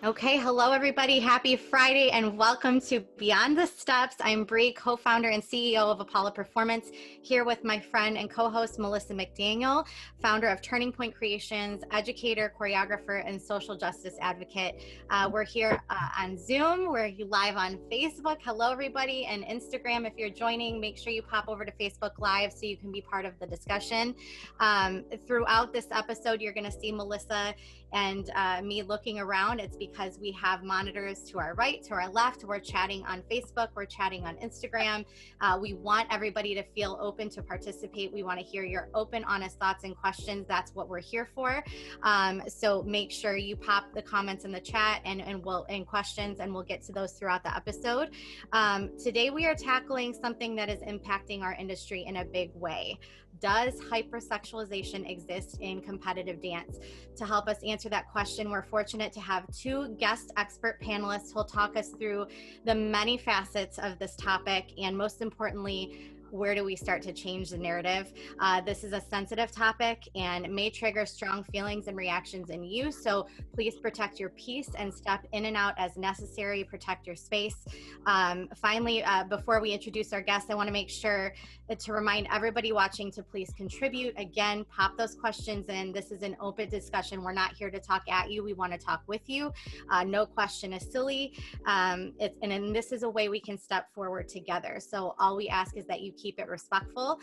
Okay, hello everybody. Happy Friday and welcome to Beyond the Steps. I'm Bree, co-founder and CEO of Apolla Performance, here with my friend and co-host Melissa McDaniel, founder of Turning Point Creations, educator, choreographer, and social justice advocate. We're here on Zoom. We're live on Facebook. Hello everybody, and Instagram. If you're joining, make sure you pop over to Facebook Live so you can be part of the discussion. Throughout this episode, you're going to see Melissa and me looking around. It's because we have monitors to our right, to our left. We're chatting on Facebook, we're chatting on Instagram. We want everybody to feel open to participate. We want to hear your open, honest thoughts and questions. That's what we're here for. So make sure you pop the comments in the chat and questions, and we'll get to those throughout the episode. Today we are tackling something that is impacting our industry in a big way. Does hypersexualization exist in competitive dance? To help us answer that question, we're fortunate to have two guest expert panelists who will talk us through the many facets of this topic, and most importantly, where do we start to change the narrative? This is a sensitive topic and may trigger strong feelings and reactions in you. So please protect your peace and step in and out as necessary. Protect your space. Finally, before we introduce our guests, I want to make sure to remind everybody watching to please contribute. Again, pop those questions in. This is an open discussion. We're not here to talk at you. We want to talk with you. No question is silly. And this is a way we can step forward together. So all we ask is that you keep it respectful.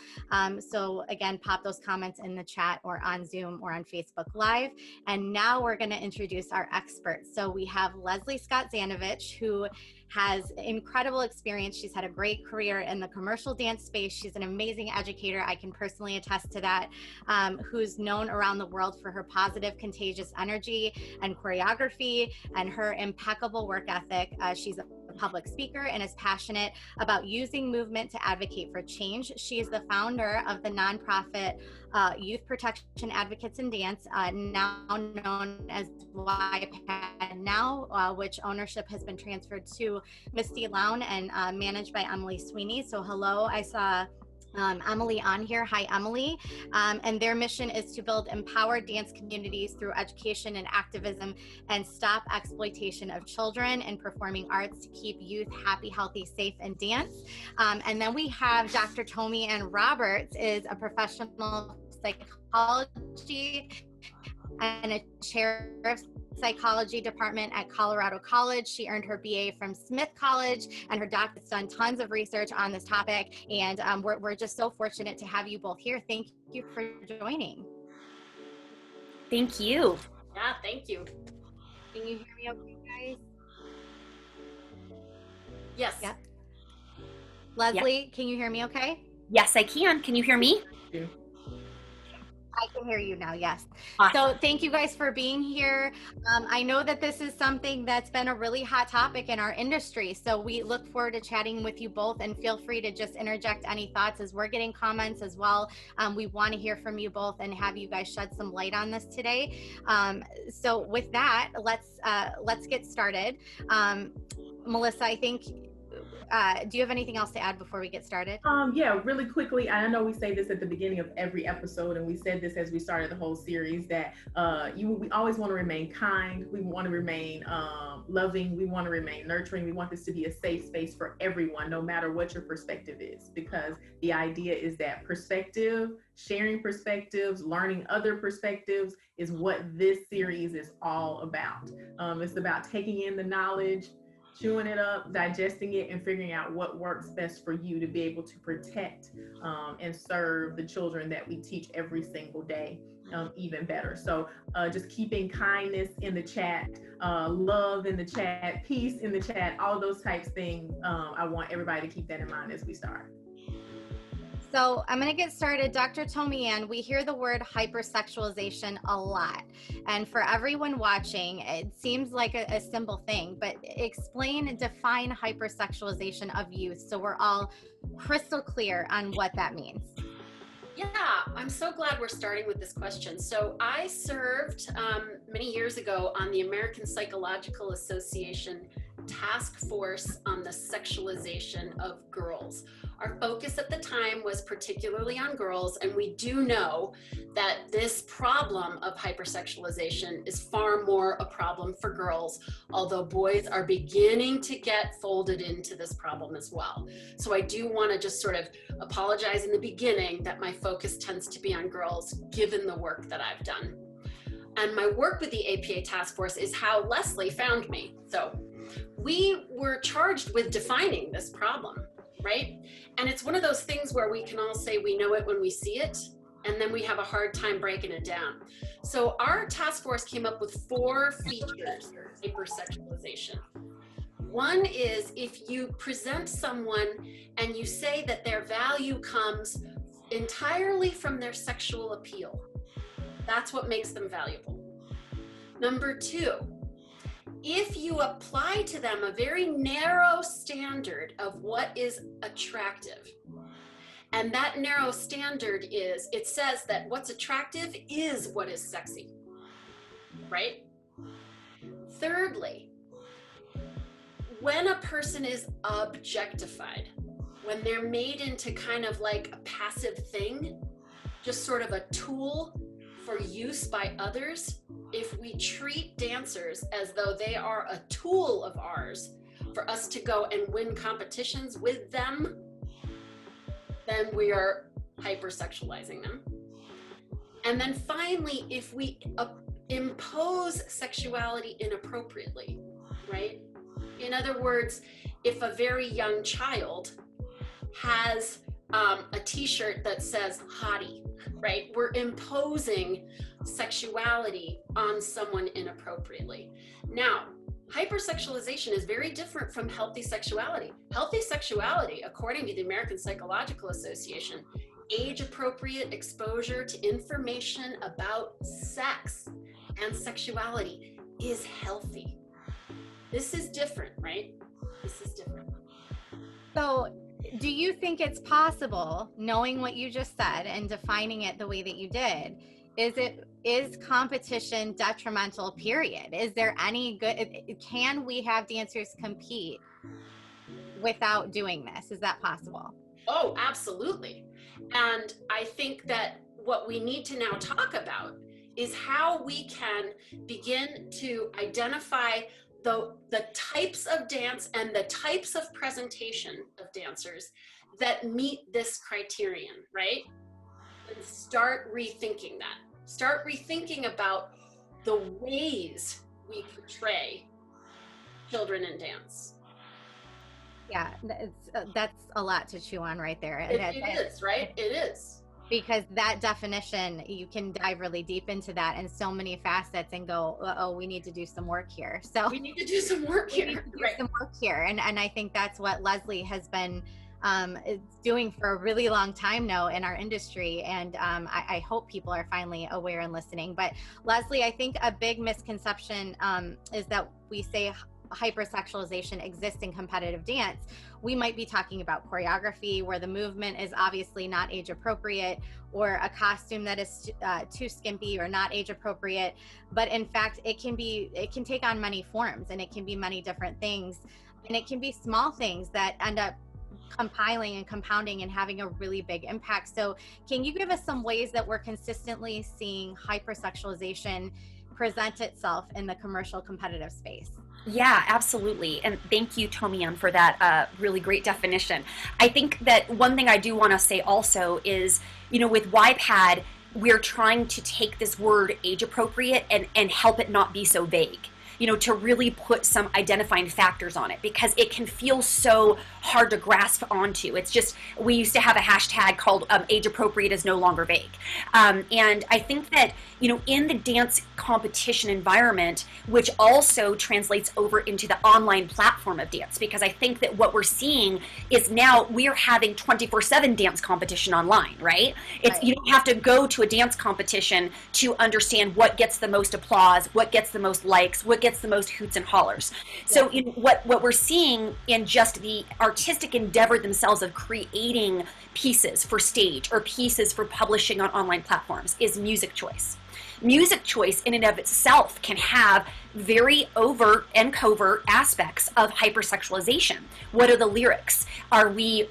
So again, pop those comments in the chat or on Zoom or on Facebook Live. And now we're going to introduce our experts. So we have Leslie Scott-Zanovich, who has incredible experience. She's had a great career in the commercial dance space. She's an amazing educator. I can personally attest to that, who's known around the world for her positive, contagious energy and choreography and her impeccable work ethic. She's a public speaker and is passionate about using movement to advocate for change. She is the founder of the nonprofit Youth Protection Advocates in Dance, now known as YPAD Now, which ownership has been transferred to Misty Lown and managed by Emily Sweeney. So hello, I saw Emily on here. Hi, Emily. And their mission is to build empowered dance communities through education and activism and stop exploitation of children and performing arts to keep youth happy, healthy, safe, and dance. And then we have Dr. Tomi Ann Roberts, is a professional psychology and a chair of psychology department at Colorado College. She earned her BA from Smith College, and her doctorate's done tons of research on this topic. And we're just so fortunate to have you both here. Thank you for joining. Thank you. Yeah, thank you. Can you hear me okay, guys? Yes. Yep. Leslie, Can you hear me okay? Yes, I can. Can you hear me? Yeah. I can hear you now, yes. Awesome. So thank you guys for being here. I know that this is something that's been a really hot topic in our industry. So we look forward to chatting with you both, and feel free to just interject any thoughts as we're getting comments as well. We want to hear from you both and have you guys shed some light on this today. So with that, let's get started. Melissa, I think, do you have anything else to add before we get started? Yeah, really quickly. I know we say this at the beginning of every episode, and we said this as we started the whole series, that we always want to remain kind. We want to remain loving. We want to remain nurturing. We want this to be a safe space for everyone, no matter what your perspective is, because the idea is that perspective, sharing perspectives, learning other perspectives is what this series is all about. It's about taking in the knowledge, chewing it up, digesting it, and figuring out what works best for you to be able to protect and serve the children that we teach every single day even better. So just keeping kindness in the chat, love in the chat, peace in the chat, all those types of things. I want everybody to keep that in mind as we start. So I'm going to get started. Dr. Tomi Ann, we hear the word hypersexualization a lot. And for everyone watching, it seems like a simple thing, but explain and define hypersexualization of youth so we're all crystal clear on what that means. Yeah, I'm so glad we're starting with this question. So I served many years ago on the American Psychological Association task force on the sexualization of girls. Our focus at the time was particularly on girls, and we do know that this problem of hypersexualization is far more a problem for girls, although boys are beginning to get folded into this problem as well. So I do want to just sort of apologize in the beginning that my focus tends to be on girls, given the work that I've done. And my work with the APA task force is how Leslie found me. So we were charged with defining this problem, right? And it's one of those things where we can all say we know it when we see it, and then we have a hard time breaking it down. So our task force came up with 4 features of hypersexualization. One is if you present someone and you say that their value comes entirely from their sexual appeal, that's what makes them valuable. Number 2, if you apply to them a very narrow standard of what is attractive, and that narrow standard is, it says that what's attractive is what is sexy, right? Thirdly, when a person is objectified, when they're made into kind of like a passive thing, just sort of a tool for use by others, if we treat dancers as though they are a tool of ours for us to go and win competitions with them, then we are hypersexualizing them. And then finally, if we impose sexuality inappropriately, right? In other words, if a very young child has a t-shirt that says hottie, right? We're imposing sexuality on someone inappropriately. Now, hypersexualization is very different from healthy sexuality. Healthy sexuality, according to the American Psychological Association, age-appropriate exposure to information about sex and sexuality is healthy. This is different, right? This is different. So do you think it's possible, knowing what you just said and defining it the way that you did, is competition detrimental, period? Is there any good, can we have dancers compete without doing this? Is that possible? Oh, absolutely. And I think that what we need to now talk about is how we can begin to identify the types of dance and the types of presentation of dancers that meet this criterion, right? And start rethinking that. Start rethinking about the ways we portray children in dance. Yeah, that's a lot to chew on right there. It is, right? It is. Because that definition, you can dive really deep into that and so many facets and go, oh, we need to do some work here. So we need to do some work here. Some work here. And I think that's what Leslie has been doing for a really long time now in our industry. And I hope people are finally aware and listening. But Leslie, I think a big misconception is that we say hypersexualization exists in competitive dance. We might be talking about choreography where the movement is obviously not age appropriate, or a costume that is too skimpy or not age appropriate. But in fact, it can take on many forms, and it can be many different things, and it can be small things that end up compiling and compounding and having a really big impact. So can you give us some ways that we're consistently seeing hypersexualization present itself in the commercial competitive space? Yeah, absolutely. And thank you, Tomi-Ann, for that really great definition. I think that one thing I do want to say also is, with YPAD, we're trying to take this word age appropriate and help it not be so vague. To really put some identifying factors on it, because it can feel so hard to grasp onto. It's just, we used to have a hashtag called age appropriate is no longer vague. And I think that, in the dance competition environment, which also translates over into the online platform of dance, because I think that what we're seeing is now we're having 24/7 dance competition online, right? You don't have to go to a dance competition to understand what gets the most applause, what gets the most likes, what gets the most hoots and hollers. So what we're seeing in just the artistic endeavor themselves of creating pieces for stage or pieces for publishing on online platforms is music choice. Music choice in and of itself can have very overt and covert aspects of hypersexualization. What are the lyrics? Are we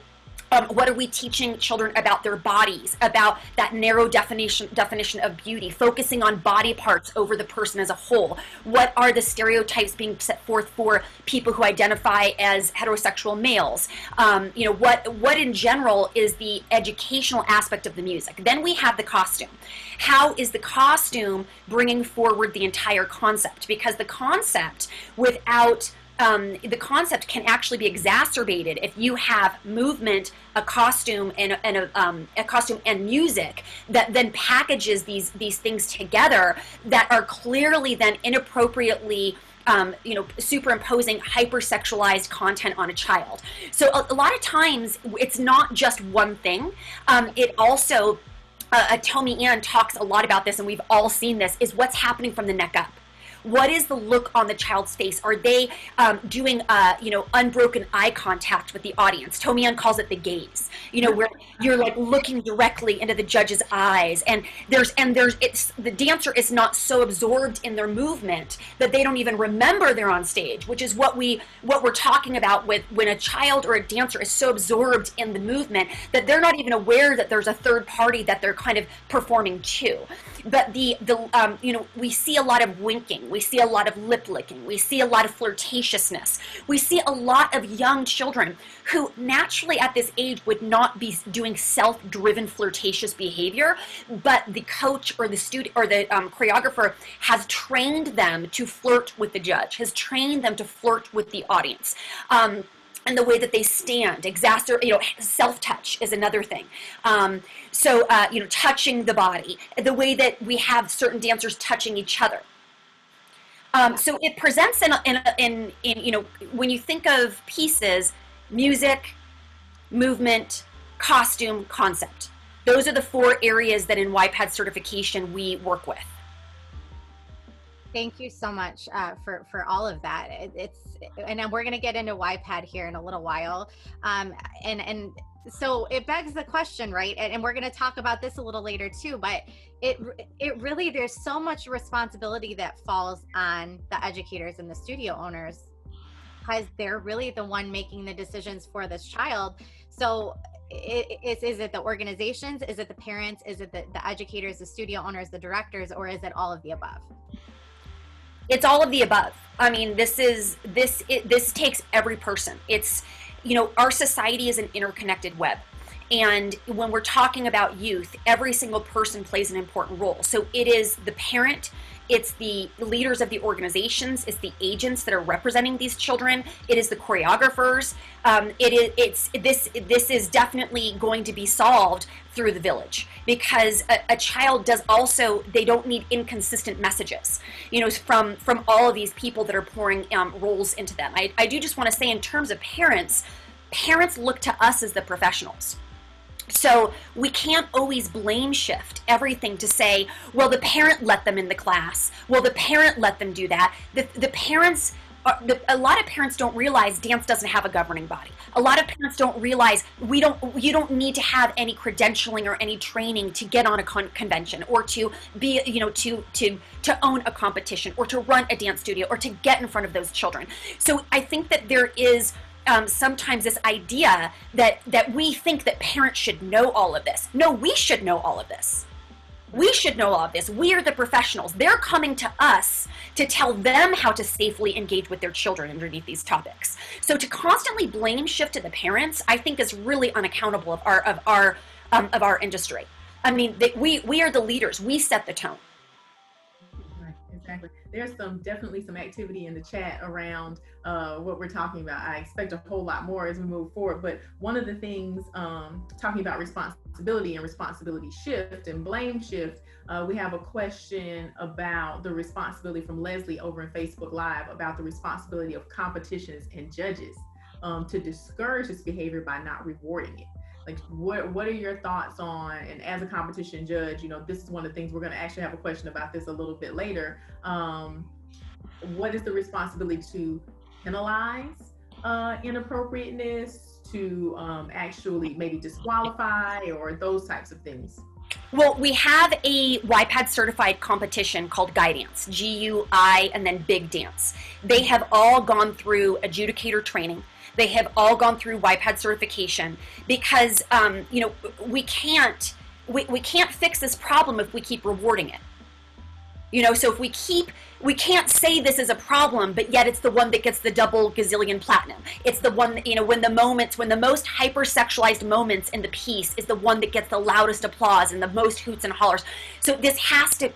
What are we teaching children about their bodies, about that narrow definition of beauty, focusing on body parts over the person as a whole? What are the stereotypes being set forth for people who identify as heterosexual males? What in general is the educational aspect of the music? Then we have the costume. How is the costume bringing forward the entire concept? Because the concept can actually be exacerbated if you have movement, a costume, and a costume and music that then packages these things together that are clearly then inappropriately superimposing hypersexualized content on a child. So a lot of times it's not just one thing. It also, Tommy Ann talks a lot about this, and we've all seen this, is what's happening from the neck up. What is the look on the child's face? Are they doing, unbroken eye contact with the audience? Tommy Ann calls it the gaze. Where you're like looking directly into the judge's eyes, and the dancer is not so absorbed in their movement that they don't even remember they're on stage, which is what we're talking about with when a child or a dancer is so absorbed in the movement that they're not even aware that there's a third party that they're kind of performing to. But we see a lot of winking. We see a lot of lip licking. We see a lot of flirtatiousness. We see a lot of young children who naturally at this age would not be doing self-driven flirtatious behavior, but the coach or the student or the choreographer has trained them to flirt with the judge, has trained them to flirt with the audience. And the way that they stand, self-touch is another thing. Touching the body, the way that we have certain dancers touching each other. So it presents in when you think of pieces, music, movement, costume, concept. Those are the 4 areas that in YPAD certification we work with. Thank you so much for all of that. And we're going to get into YPAD here in a little while. And so it begs the question, right? And we're going to talk about this a little later too, but it really, there's so much responsibility that falls on the educators and the studio owners because they're really the one making the decisions for this child. So is it the organizations? Is it the parents? Is it the educators, the studio owners, the directors, or is it all of the above? It's all of the above. I mean, this takes every person. It's, our society is an interconnected web. And when we're talking about youth, every single person plays an important role. So it is the parent, it's the leaders of the organizations, it's the agents that are representing these children, it is the choreographers. This is definitely going to be solved through the village because a child does also, they don't need inconsistent messages, from all of these people that are pouring roles into them. I do just want to say in terms of parents look to us as the professionals. So we can't always blame shift everything to say, well, the parent let them in the class. Well, the parent let them do that. A lot of parents don't realize dance doesn't have a governing body. A lot of parents don't realize you don't need to have any credentialing or any training to get on a convention or to be, to own a competition or to run a dance studio or to get in front of those children. So I think that there is sometimes this idea that we think that parents should know all of this. No, we should know all of this. We should know all of this. We are the professionals. They're coming to us to tell them how to safely engage with their children underneath these topics. So to constantly blame shift to the parents, I think is really unaccountable of our industry. I mean, we are the leaders. We set the tone. Right, exactly. There's definitely some activity in the chat around what we're talking about. I expect a whole lot more as we move forward. But one of the things, talking about responsibility and responsibility shift and blame shift, we have a question about the responsibility from Leslie over in Facebook Live about the responsibility of competitions and judges to discourage this behavior by not rewarding it. Like, what are your thoughts on, and as a competition judge, this is one of the things we're going to actually have a question about this a little bit later. What is the responsibility to penalize inappropriateness, to actually maybe disqualify, or those types of things? Well, we have a YPAD certified competition called Guy Dance, GUI, and then Big Dance. They have all gone through adjudicator training. They have all gone through YPAD certification because, you know, we can't fix this problem if we keep rewarding it. You know, so if we can't say this is a problem, but yet it's the one that gets the double gazillion platinum. It's the one that, you know, when the most hypersexualized moments in the piece is the one that gets the loudest applause and the most hoots and hollers. So this has to,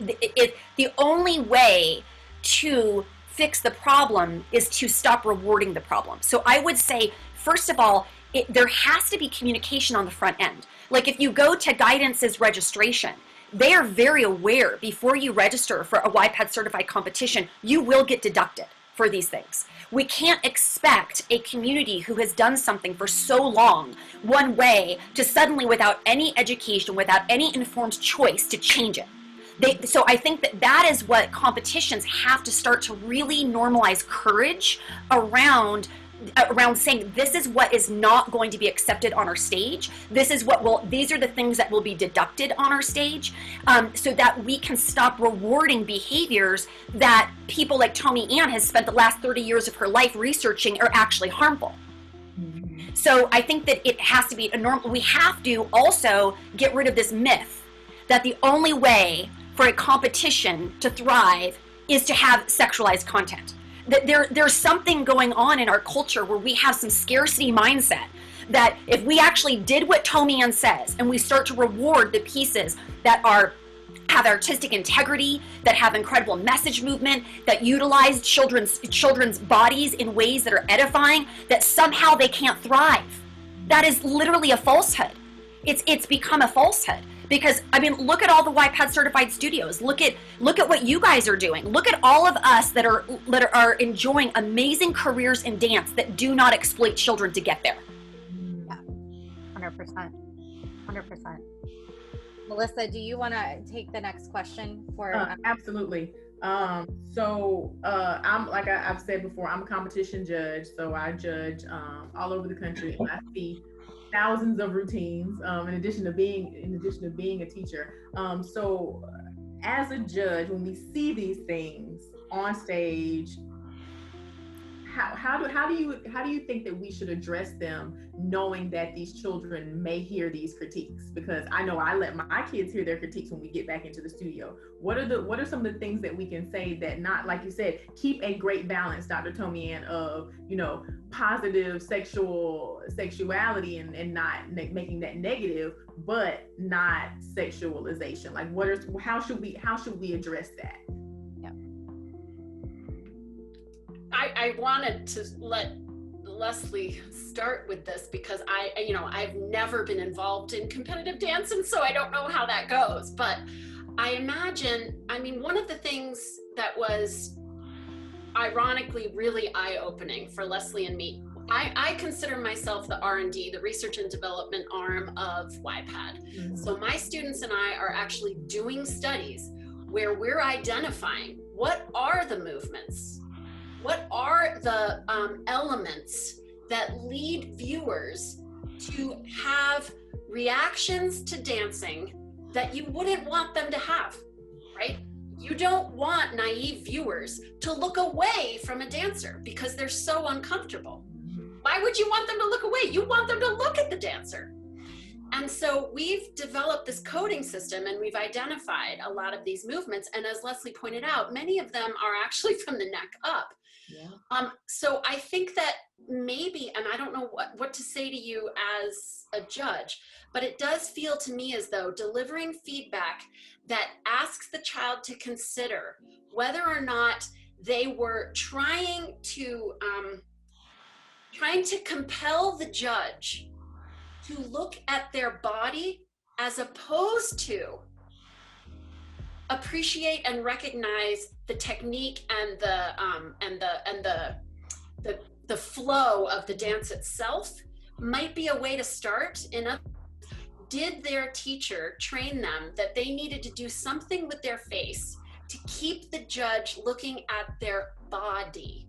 the only way to fix the problem is to stop rewarding the problem. So I would say, first of all, there has to be communication on the front end. Like if you go to Guidance's registration, they are very aware before you register for a YPAD certified competition, you will get deducted for these things. We can't expect a community who has done something for so long one way to suddenly, without any education, without any informed choice, to change it. So I think that is what competitions have to start to really normalize courage around saying, this is what is not going to be accepted on our stage. These are the things that will be deducted on our stage, so that we can stop rewarding behaviors that people like Tommy Ann has spent the last 30 years of her life researching are actually harmful. So I think that it has to be a normal. We have to also get rid of this myth that the only way for a competition to thrive is to have sexualized content. That there's something going on in our culture where we have some scarcity mindset, that if we actually did what Tommy Ann says and we start to reward the pieces that have artistic integrity, that have incredible message movement, that utilize children's bodies in ways that are edifying, that somehow they can't thrive. That is literally a falsehood. It's become a falsehood. Because, I mean, look at all the YPAD certified studios. Look at what you guys are doing. Look at all of us that are enjoying amazing careers in dance that do not exploit children to get there. Yeah, 100%. 100%. Melissa, do you want to take the next question for? Absolutely. So I'm, like I've said before, I'm a competition judge. So I judge all over the country, and I see thousands of routines in addition to being a teacher. So as a judge, when we see these things on stage, how do you think that we should address them, knowing that these children may hear these critiques? Because I know I let my kids hear their critiques when we get back into the studio. What are some of the things that we can say that, not, like you said, keep a great balance, Dr. Tommy Ann, of, you know, positive sexuality and not making that negative, but not sexualization? Like how should we address that? I wanted to let Leslie start with this because I've never been involved in competitive dance, and so I don't know how that goes. But I imagine, one of the things that was ironically really eye-opening for Leslie and me, I consider myself the R&D, the research and development arm of YPAD. Mm-hmm. So my students and I are actually doing studies where we're identifying what are the movements, what are the elements that lead viewers to have reactions to dancing that you wouldn't want them to have, right? You don't want naive viewers to look away from a dancer because they're so uncomfortable. Why would you want them to look away? You want them to look at the dancer. And so we've developed this coding system, and we've identified a lot of these movements. And as Leslie pointed out, many of them are actually from the neck up. Yeah. So I think that maybe, and I don't know what to say to you as a judge, but it does feel to me as though delivering feedback that asks the child to consider whether or not they were trying to compel the judge to look at their body as opposed to appreciate and recognize the technique and the flow of the dance itself might be a way to start. Did their teacher train them that they needed to do something with their face to keep the judge looking at their body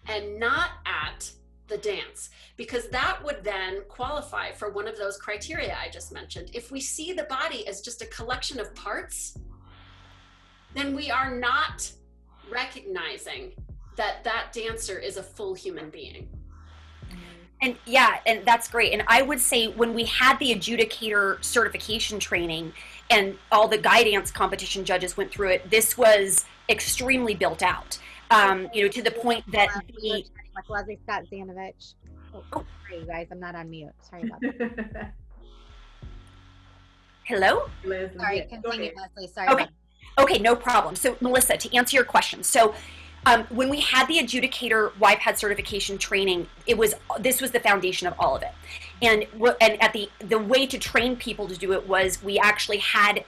and not at the dance? Because that would then qualify for one of those criteria I just mentioned. If we see the body as just a collection of parts, then we are not recognizing that that dancer is a full human being. And yeah, and that's great. And I would say when we had the adjudicator certification training and all the guy dance competition judges went through it, this was extremely built out. To the point that the Leslie Scott Zanovich. Oh, sorry, you guys, I'm not on mute. Sorry about that. Hello? Leslie, Sorry, continue, Leslie. Sorry. Okay. Okay, no problem. So Melissa, to answer your question, so when we had the adjudicator YPAD certification training, this was the foundation of all of it. And at the way to train people to do it was we actually had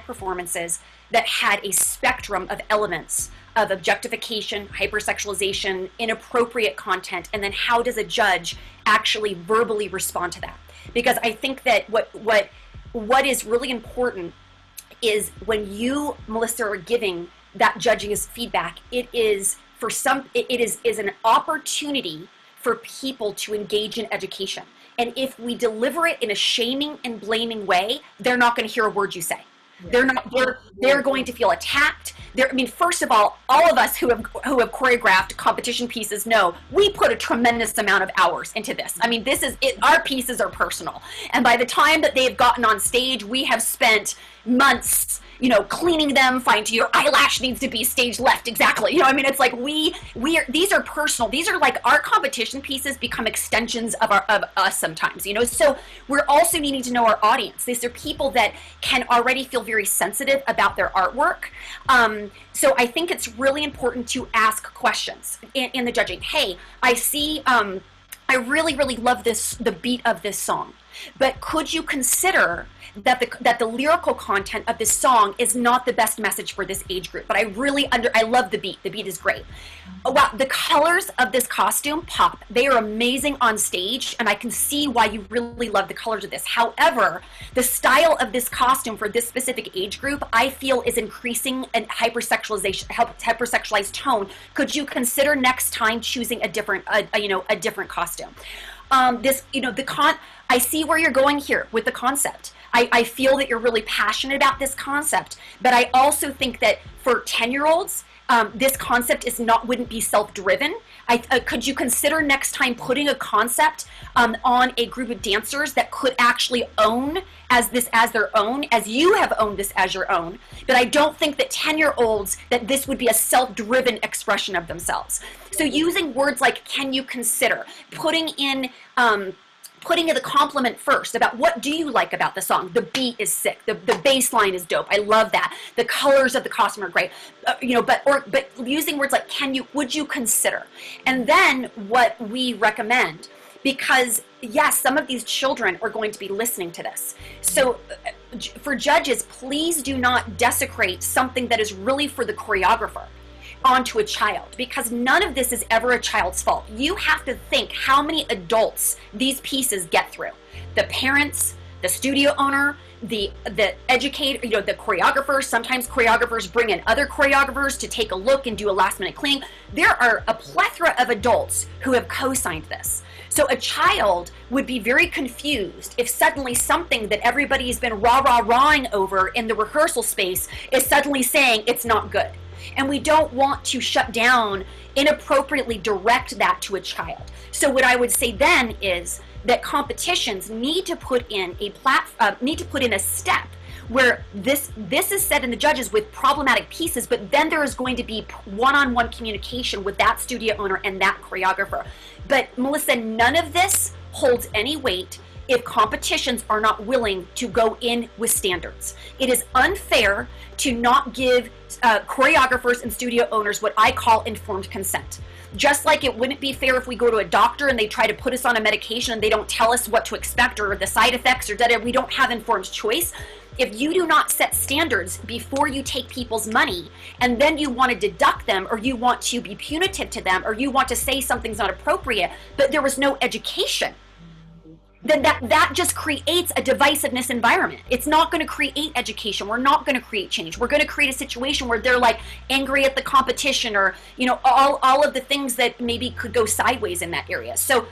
performances that had a spectrum of elements of objectification, hypersexualization, inappropriate content, and then how does a judge actually verbally respond to that? Because I think that what is really important is when you, Melissa, are giving that judging as feedback, it is an opportunity for people to engage in education. And if we deliver it in a shaming and blaming way, they're not going to hear a word you say. Yeah. They're going to feel attacked. First of all of us who have choreographed competition pieces know we put a tremendous amount of hours into this. This is it. Our pieces are personal, and by the time that they've gotten on stage, we have spent months, cleaning them, finding your eyelash needs to be stage left exactly. It's like these are personal. These are like our competition pieces become extensions of us sometimes. So we're also needing to know our audience. These are people that can already feel very sensitive about their artwork. So I think it's really important to ask questions in the judging. Hey, I see, I really, really love the beat of this song, but could you consider that the lyrical content of this song is not the best message for this age group, but I love the beat. The beat is great. Oh, wow, the colors of this costume pop. They are amazing on stage, and I can see why you really love the colors of this. However, the style of this costume for this specific age group, I feel is increasing an hypersexualized tone. Could you consider next time choosing a different costume? I see where you're going here with the concept. I feel that you're really passionate about this concept, but I also think that for 10-year-olds, this concept wouldn't be self-driven. Could you consider next time putting a concept on a group of dancers that could actually own this as their own, as you have owned this as your own? But I don't think that 10-year-olds, that this would be a self-driven expression of themselves. So using words like, can you consider, putting in the compliment first about what do you like about the song. The beat is sick. The bass line is dope. I love that. The colors of the costume are great. But using words like would you consider? And then what we recommend, because yes, some of these children are going to be listening to this. So for judges, please do not desecrate something that is really for the choreographer onto a child, because none of this is ever a child's fault. You have to think how many adults these pieces get through. The parents, the studio owner, the educator, the choreographers. Sometimes choreographers bring in other choreographers to take a look and do a last minute cleaning. There are a plethora of adults who have co-signed this. So a child would be very confused if suddenly something that everybody's been rah-rah-rahing over in the rehearsal space is suddenly saying it's not good. And we don't want to shut down, inappropriately direct that to a child. So what I would say then is that competitions need to put in a step where this is said in the judges with problematic pieces, but then there is going to be one-on-one communication with that studio owner and that choreographer. But Melissa, none of this holds any weight if competitions are not willing to go in with standards. It is unfair to not give choreographers and studio owners what I call informed consent. Just like it wouldn't be fair if we go to a doctor and they try to put us on a medication and they don't tell us what to expect or the side effects or we don't have informed choice. If you do not set standards before you take people's money and then you want to deduct them, or you want to be punitive to them, or you want to say something's not appropriate, but there was no education, then that just creates a divisiveness environment. It's not going to create education. We're not going to create change. We're going to create a situation where they're like angry at the competition, or all of the things that maybe could go sideways in that area. So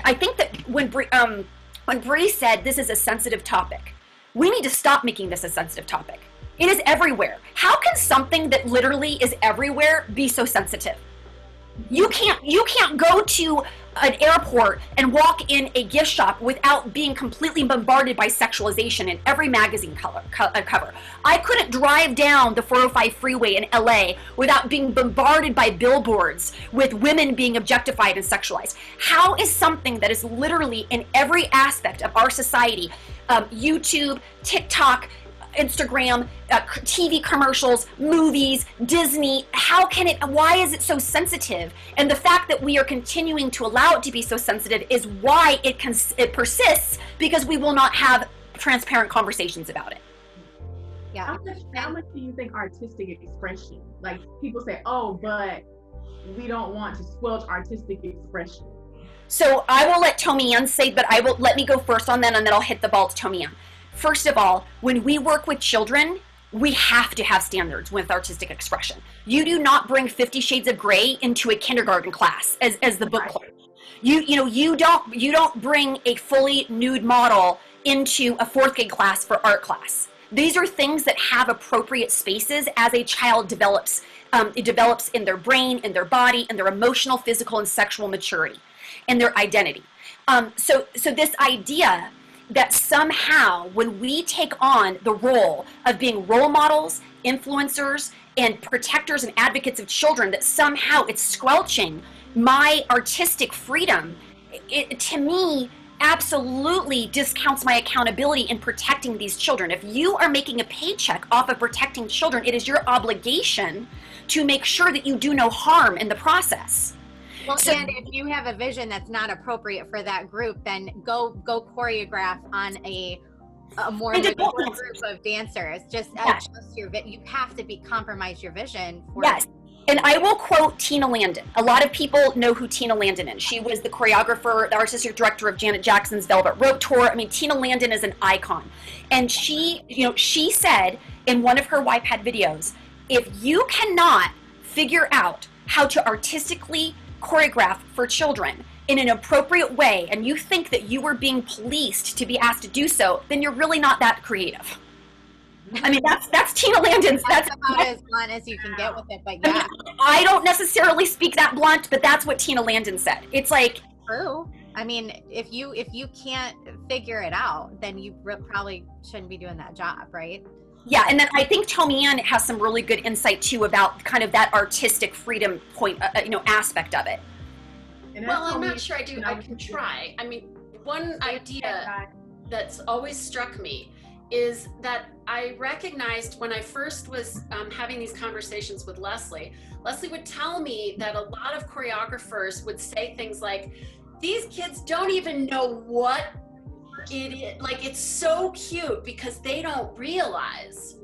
I think that when Bree said this is a sensitive topic, we need to stop making this a sensitive topic. It is everywhere. How can something that literally is everywhere be so sensitive? You can't go to an airport and walk in a gift shop without being completely bombarded by sexualization in every magazine cover. I couldn't drive down the 405 freeway in LA without being bombarded by billboards with women being objectified and sexualized. How is something that is literally in every aspect of our society, YouTube, TikTok, Instagram, TV commercials, movies, Disney, why is it so sensitive? And the fact that we are continuing to allow it to be so sensitive is why it persists, because we will not have transparent conversations about it. Yeah. How much do you think artistic expression, like people say, oh, but we don't want to squelch artistic expression? So I will let Tommy Ann say, but let me go first on that, and then I'll hit the ball to Tommy Ann. First of all, when we work with children, we have to have standards with artistic expression. You do not bring 50 Shades of Grey into a kindergarten class as the book club. You don't bring a fully nude model into a 4th grade class for art class. These are things that have appropriate spaces as a child develops. It develops in their brain, in their body, in their emotional, physical, and sexual maturity, and their identity. So this idea that somehow when we take on the role of being role models, influencers, and protectors and advocates of children, that somehow it's squelching my artistic freedom, it to me absolutely discounts my accountability in protecting these children. If you are making a paycheck off of protecting children, it is your obligation to make sure that you do no harm in the process. Well, and if you have a vision that's not appropriate for that group, then go choreograph on a more mature group of dancers. Just adjust you have to compromise your vision. Yes. And I will quote Tina Landon. A lot of people know who Tina Landon is. She was the choreographer, the artistic director of Janet Jackson's Velvet Rope Tour. I mean, Tina Landon is an icon. And she said in one of her YPAD videos, if you cannot figure out how to artistically choreograph for children in an appropriate way, and you think that you are being policed to be asked to do so, then you're really not that creative. I mean, that's Tina Landon's. That's about as blunt as you can get with it, but yeah. I don't necessarily speak that blunt, but that's what Tina Landon said. It's like, true. I mean, if you can't figure it out, then you probably shouldn't be doing that job, right? Yeah, and then I think Tommy Ann has some really good insight too about kind of that artistic freedom point, aspect of it. Well, I'm not sure I do. I can try. I mean, one idea that's always struck me is that I recognized when I first was having these conversations with Leslie would tell me that a lot of choreographers would say things like, these kids don't even know what it is. Like, it's so cute because they don't realize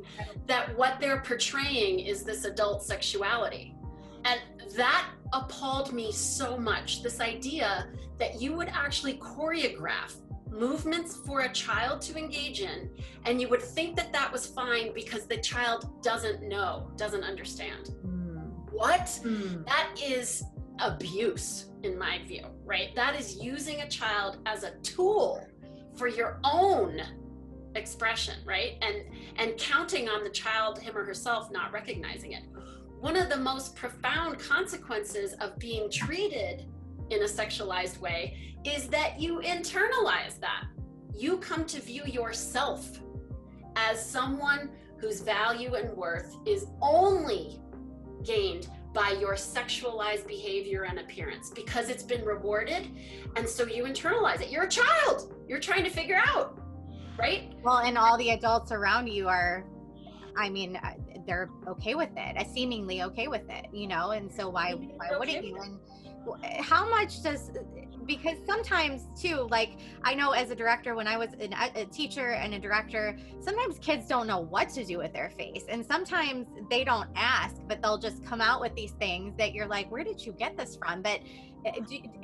that what they're portraying is this adult sexuality. And that appalled me so much. This idea that you would actually choreograph movements for a child to engage in, and you would think that that was fine because the child doesn't understand. What? That is abuse in my view, right? That is using a child as a tool for your own expression, right? And counting on the child, him or herself, not recognizing it. One of the most profound consequences of being treated in a sexualized way is that you internalize that. You come to view yourself as someone whose value and worth is only gained by your sexualized behavior and appearance because it's been rewarded. And so you internalize it. You're a child. You're trying to figure out, right? Well, and all the adults around you are, I mean, they're okay with it, seemingly okay with it, and so why wouldn't you? And how much because sometimes too, like I know as a director, when I was a teacher and a director, sometimes kids don't know what to do with their face, and sometimes they don't ask, but they'll just come out with these things that you're like, where did you get this from? But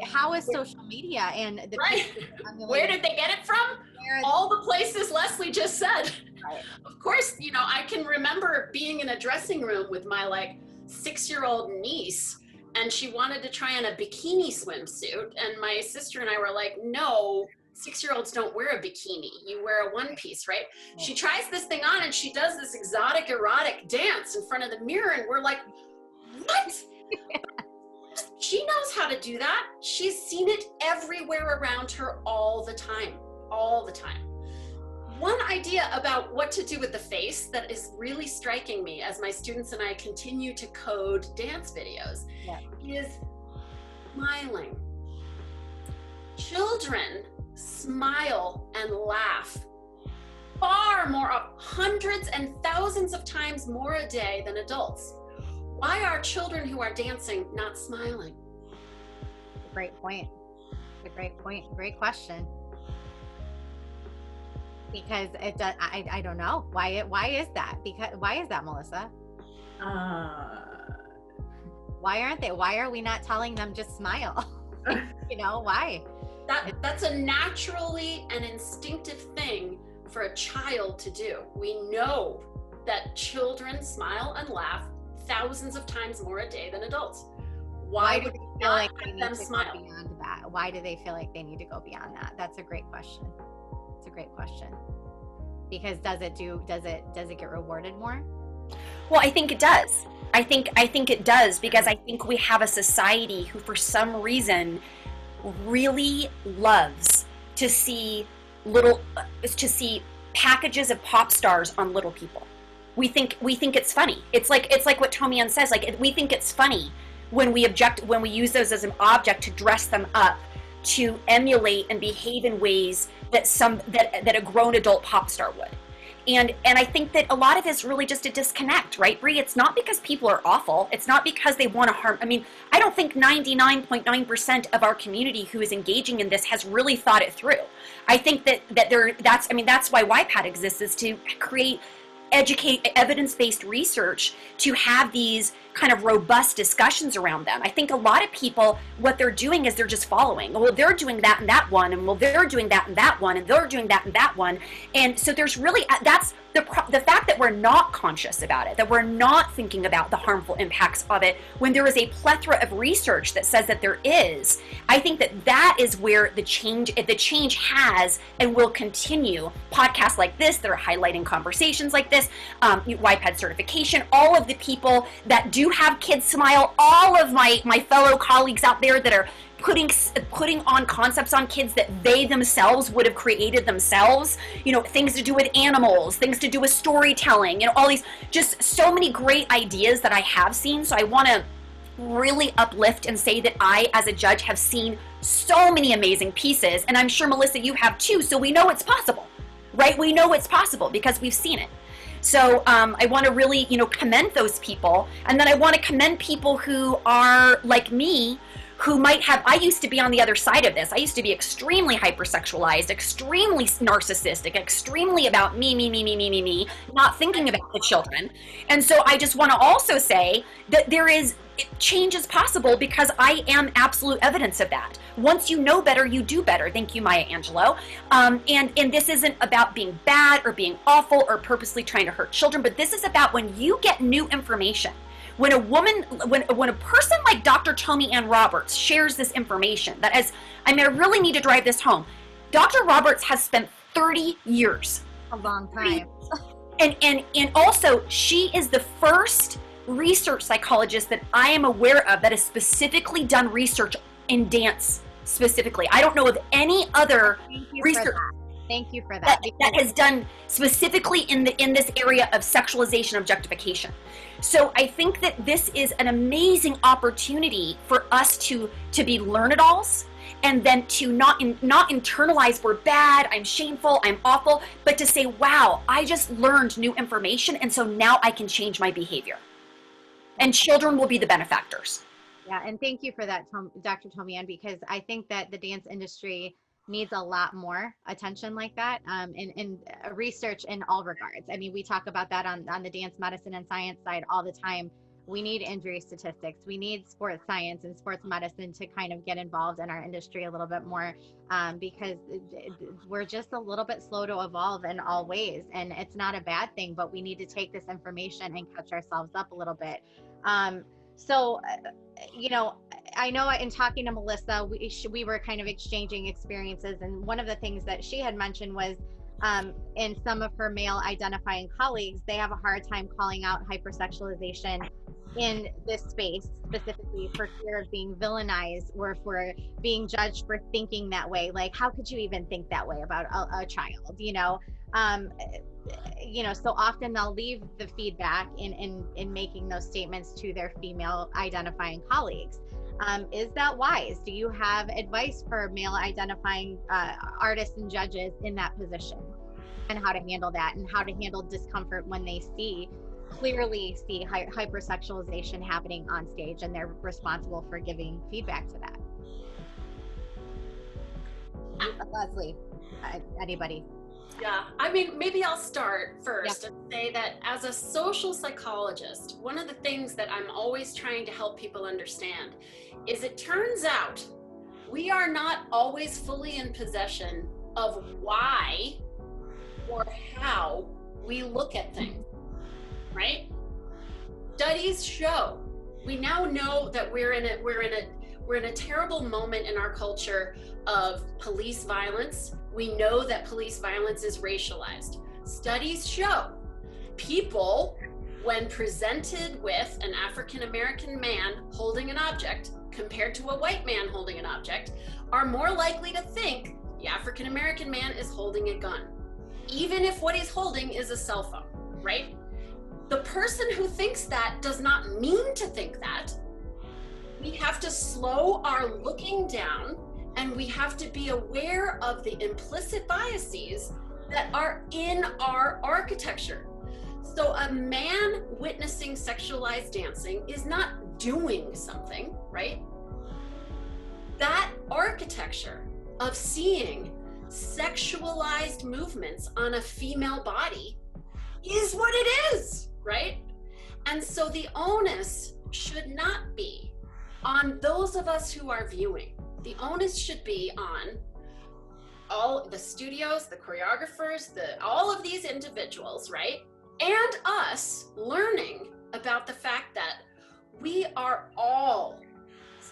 how is social media and the right. Where did they get it from? All the places Leslie just said. Right. Of course, I can remember being in a dressing room with my 6-year-old niece, and she wanted to try on a bikini swimsuit, and my sister and I were like, no, 6-year-olds don't wear a bikini. You wear a one piece, right? Yeah. She tries this thing on and she does this exotic erotic dance in front of the mirror, and we're like, what? she knows how to do that. She's seen it everywhere around her all the time, all the time. One idea about what to do with the face that is really striking me as my students and I continue to code dance videos is smiling. Children smile and laugh far more, hundreds and thousands of times more a day than adults. Why are children who are dancing not smiling? Great point. A great point. Great question. Because it does, I don't know why is that? Because why is that, Melissa? Why are we not telling them just smile? You know, why? That's a naturally and instinctive thing for a child to do. We know that children smile and laugh thousands of times more a day than adults. Why do they feel like they need to go beyond that? Why do they feel like they need to go beyond that? That's a great question. It's a great question. Because does it get rewarded more? Well, I think it does. I think it does, because I think we have a society who for some reason really loves to see packages of pop stars on little people. We think it's funny. It's like what Tomi-Ann says, like we think it's funny when we use those as an object to dress them up, to emulate and behave in ways that a grown adult pop star would. And I think that a lot of it is really just a disconnect, right, Bree? It's not because people are awful. It's not because they want to harm. I mean, I don't think 99.9% of our community who is engaging in this has really thought it through. I think that's why YPAD exists, is to create evidence-based research, to have these kind of robust discussions around them. I think a lot of people, what they're doing is they're just following. Well, they're doing that and that one, and well, they're doing that and that one, and they're doing that and that one. And so there's really, that's the fact that we're not conscious about it, that we're not thinking about the harmful impacts of it, when there is a plethora of research that says that there is. I think that is where the change has and will continue. Podcasts like this that are highlighting conversations like this, YPAD certification, all of the people that do have kids smile, all of my fellow colleagues out there that are putting on concepts on kids that they themselves would have created themselves, things to do with animals, things to do with storytelling, all these, just so many great ideas that I have seen. So I want to really uplift and say that I, as a judge, have seen so many amazing pieces, and I'm sure, Melissa, you have too, so we know it's possible, right? We know it's possible because we've seen it. So I want to really, commend those people, and then I want to commend people who are like me, who might have, I used to be on the other side of this. I used to be extremely hypersexualized, extremely narcissistic, extremely about me, not thinking about the children. And so I just want to also say that change is possible, because I am absolute evidence of that. Once you know better, you do better. Thank you, Maya Angelou. And this isn't about being bad or being awful or purposely trying to hurt children, but this is about when you get new information. When a person like Dr. Tomi-Ann Roberts shares this information, I really need to drive this home. Dr. Roberts has spent 30 years. A long time. And also, she is the first research psychologist that I am aware of that has specifically done research in dance specifically. I don't know of any other research. Thank you for that. That has done specifically in this area of sexualization, objectification. So I think that this is an amazing opportunity for us to be learn-it-alls, and then to not internalize we're bad, I'm shameful, I'm awful, but to say, wow, I just learned new information, and so now I can change my behavior. And children will be the benefactors. Yeah, and thank you for that, Dr. Tomi-Ann, because I think that the dance industry needs a lot more attention like that, in research in all regards. I mean, we talk about that on the dance medicine and science side all the time. We need injury statistics. We need sports science and sports medicine to kind of get involved in our industry a little bit more, because we're just a little bit slow to evolve in all ways. And it's not a bad thing, but we need to take this information and catch ourselves up a little bit. So, I know in talking to Melissa, we were kind of exchanging experiences. And one of the things that she had mentioned was in some of her male identifying colleagues, they have a hard time calling out hypersexualization in this space, specifically for fear of being villainized or for being judged for thinking that way. Like, how could you even think that way about a child, so often they'll leave the feedback in making those statements to their female identifying colleagues. Is that wise? Do you have advice for male identifying artists and judges in that position, and how to handle that, and how to handle discomfort when they clearly see hypersexualization happening on stage and they're responsible for giving feedback to that? Leslie, anybody? Yeah, I mean, maybe I'll start first and say that as a social psychologist, one of the things that I'm always trying to help people understand is it turns out we are not always fully in possession of why or how we look at things, right? Studies show, we now know that we're in a terrible moment in our culture of police violence. We know that police violence is racialized. Studies show people, when presented with an African-American man holding an object compared to a white man holding an object, are more likely to think the African-American man is holding a gun, even if what he's holding is a cell phone, right? The person who thinks that does not mean to think that. We have to slow our looking down, and we have to be aware of the implicit biases that are in our architecture. So a man witnessing sexualized dancing is not doing something, right? That architecture of seeing sexualized movements on a female body is what it is, right? And so the onus should not be on those of us who are viewing. The onus should be on all the studios, the choreographers, all of these individuals, right? And us learning about the fact that we are all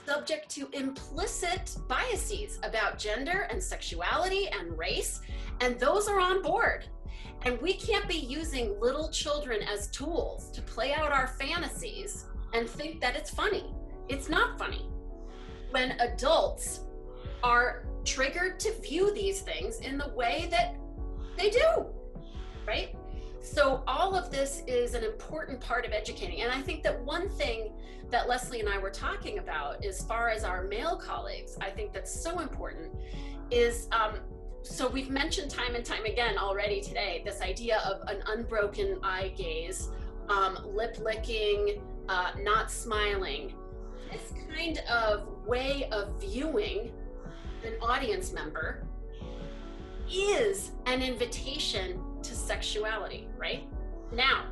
subject to implicit biases about gender and sexuality and race, and those are on board. And we can't be using little children as tools to play out our fantasies and think that it's funny. It's not funny. When adults are triggered to view these things in the way that they do, right? So all of this is an important part of educating. And I think that one thing that Leslie and I were talking about, as far as our male colleagues, I think that's so important is, so we've mentioned time and time again already today, this idea of an unbroken eye gaze, lip licking, not smiling. This kind of way of viewing an audience member is an invitation to sexuality, right? Now,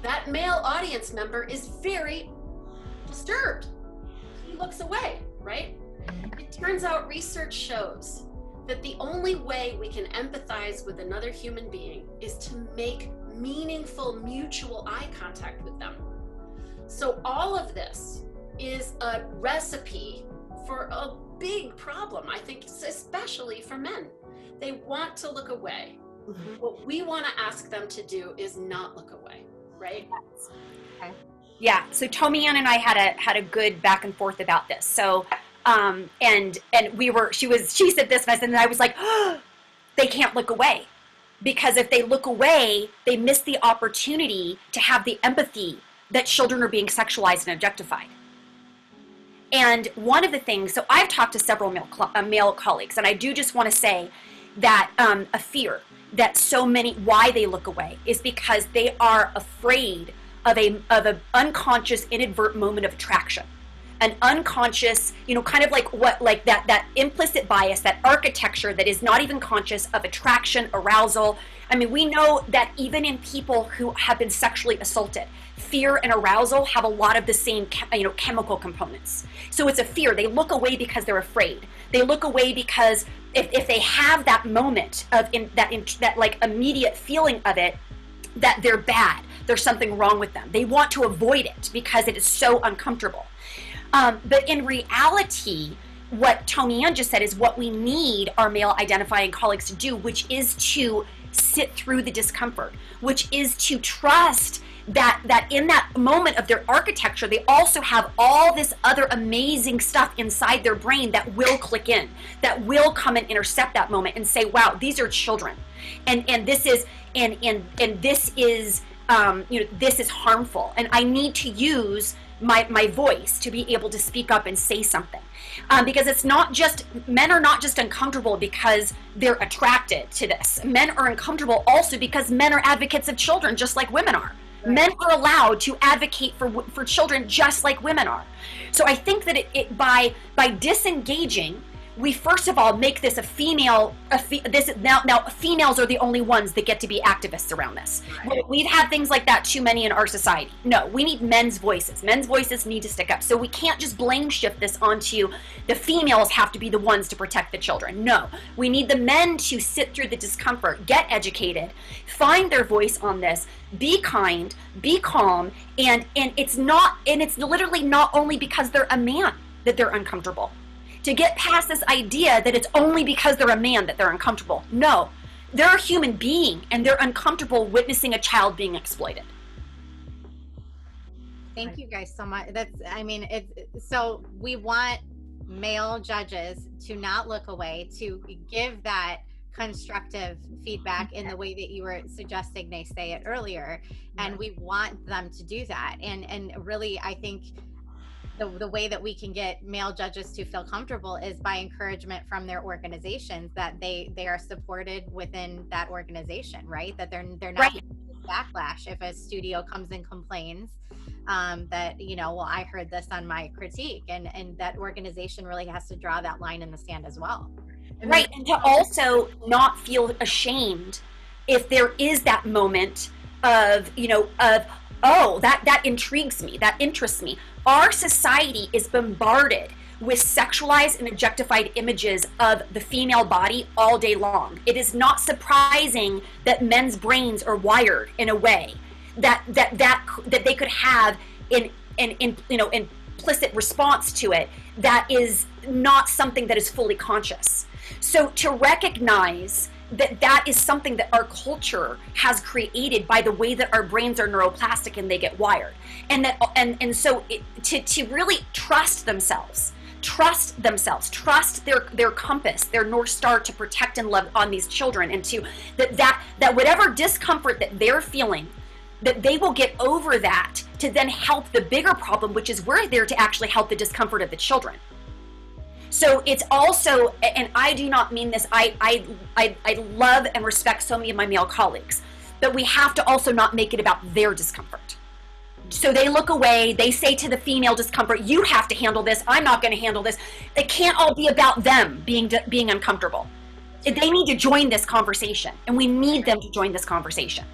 that male audience member is very disturbed. He looks away, right? It turns out research shows that the only way we can empathize with another human being is to make meaningful mutual eye contact with them. So all of this is a recipe for a big problem, I think, especially for men. They want to look away. Mm-hmm. What we want to ask them to do is not look away, right? Okay. Yeah. So Tommy Ann and I had a good back and forth about this. So, and she said this, and I said, and I was like, oh, they can't look away, because if they look away, they miss the opportunity to have the empathy that children are being sexualized and objectified. And one of the things, so I've talked to several male colleagues, and I do just want to say that a fear that so many, why they look away is because they are afraid of an unconscious, inadvertent moment of attraction. An unconscious, kind of like that implicit bias, that architecture that is not even conscious of attraction, arousal. I mean, we know that even in people who have been sexually assaulted, fear and arousal have a lot of the same, chemical components. So it's a fear. They look away because they're afraid. They look away because if they have that moment of that like immediate feeling of it, that they're bad, there's something wrong with them. They want to avoid it because it is so uncomfortable. But in reality, what Tommy Ann just said is what we need our male identifying colleagues to do, which is to sit through the discomfort, which is to trust that in that moment of their architecture, they also have all this other amazing stuff inside their brain that will click in, that will come and intercept that moment and say, wow, these are children. And this is, and this is, this is harmful. And I need to use my voice to be able to speak up and say something. Because it's not just, men are not just uncomfortable because they're attracted to this. Men are uncomfortable also because men are advocates of children, just like women are. Right. Men are allowed to advocate for children just like women are. So I think that by disengaging, we first of all make this now females are the only ones that get to be activists around this. Right. We've had things like that too many in our society. No, we need men's voices. Men's voices need to stick up. So we can't just blame shift this onto the females have to be the ones to protect the children. No, we need the men to sit through the discomfort, get educated, find their voice on this, be kind, be calm, and it's literally not only because they're a man that they're uncomfortable. To get past this idea that it's only because they're a man that they're uncomfortable. No, they're a human being and they're uncomfortable witnessing a child being exploited. Thank you guys so much. So we want male judges to not look away, to give that constructive feedback in the way that you were suggesting they say it earlier. And we want them to do that. And really, I think the way that we can get male judges to feel comfortable is by encouragement from their organizations, that they are supported within that organization, right? That they're not right. Backlash if a studio comes and complains that, well, I heard this on my critique, and that organization really has to draw that line in the sand as well. Right, and to also not feel ashamed if there is that moment of oh, that intrigues me, that interests me. Our society is bombarded with sexualized and objectified images of the female body all day long. It is not surprising that men's brains are wired in a way that they could have an implicit response to it that is not something that is fully conscious. So to recognize that is something that our culture has created by the way that our brains are neuroplastic and they get wired, so to really trust themselves, trust their compass, their North Star to protect and love on these children, and to that whatever discomfort that they're feeling, that they will get over that to then help the bigger problem, which is we're there to actually help the discomfort of the children. So it's also, and I do not mean this, I love and respect so many of my male colleagues, but we have to also not make it about their discomfort. So they look away, they say to the female discomfort, you have to handle this, I'm not going to handle this. It can't all be about them being uncomfortable. They need to join this conversation, and we need them to join this conversation.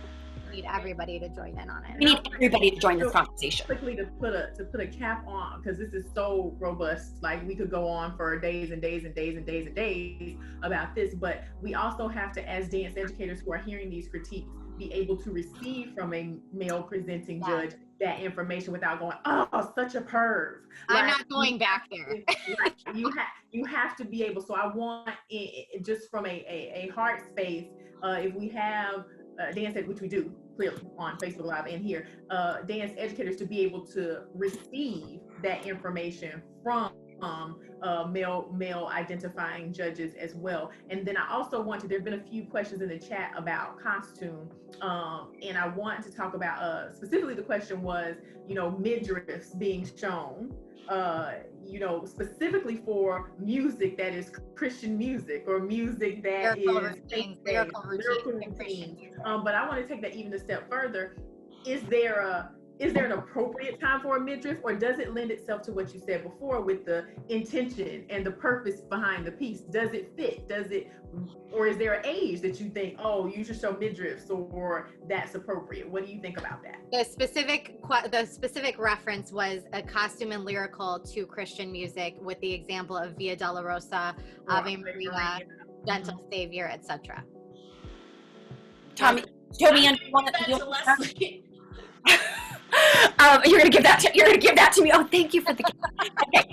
We need everybody to join in on it. We need everybody to join this conversation. Quickly to put a cap on, because this is so robust. Like, we could go on for days and days and days and days and days about this, but we also have to, as dance educators who are hearing these critiques, be able to receive from a male presenting judge that information without going, oh, such a perv. I'm not going back there. You have to be able. So I want just from a heart space, if we have dance, which we do clearly on Facebook Live and here, dance educators to be able to receive that information from male identifying judges as well. And then I also there've been a few questions in the chat about costume, and I want to talk about specifically the question was, midriffs being shown, specifically for music that is Christian music or music that lyrical routines. But I want to take that even a step further. Is there an appropriate time for a midriff, or does it lend itself to what you said before with the intention and the purpose behind the piece? Does it fit? Or is there an age that you think, oh, you should show midriffs, or that's appropriate? What do you think about that? The specific reference was a costume and lyrical to Christian music, with the example of Via Dolorosa, Ave Maria, Gentle Savior, etc. Toby, you want to you're gonna give that to me. Oh, thank you for the. Okay.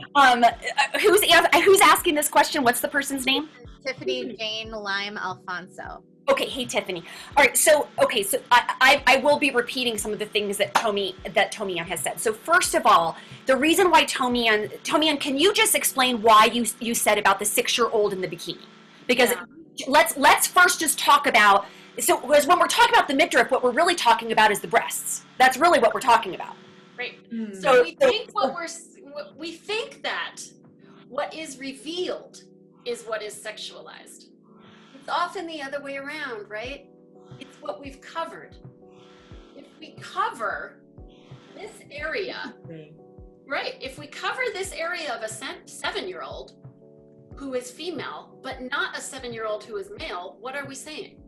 Who's asking this question? What's the person's name? Tiffany Jane Lime Alfonso. Okay, hey Tiffany. All right, so I will be repeating some of the things that Tomi Ann has said. So first of all, the reason why Tomi Ann, can you just explain why you said about the 6-year-old in the bikini? Because let's first just talk about, so because when we're talking about the midriff, what we're really talking about is the breasts. That's really what we're talking about. Right. So we think that what is revealed is what is sexualized. It's often the other way around, right? It's what we've covered. If we cover this area, right? If we cover this area of a 7-year-old who is female, but not a 7-year-old who is male, what are we saying?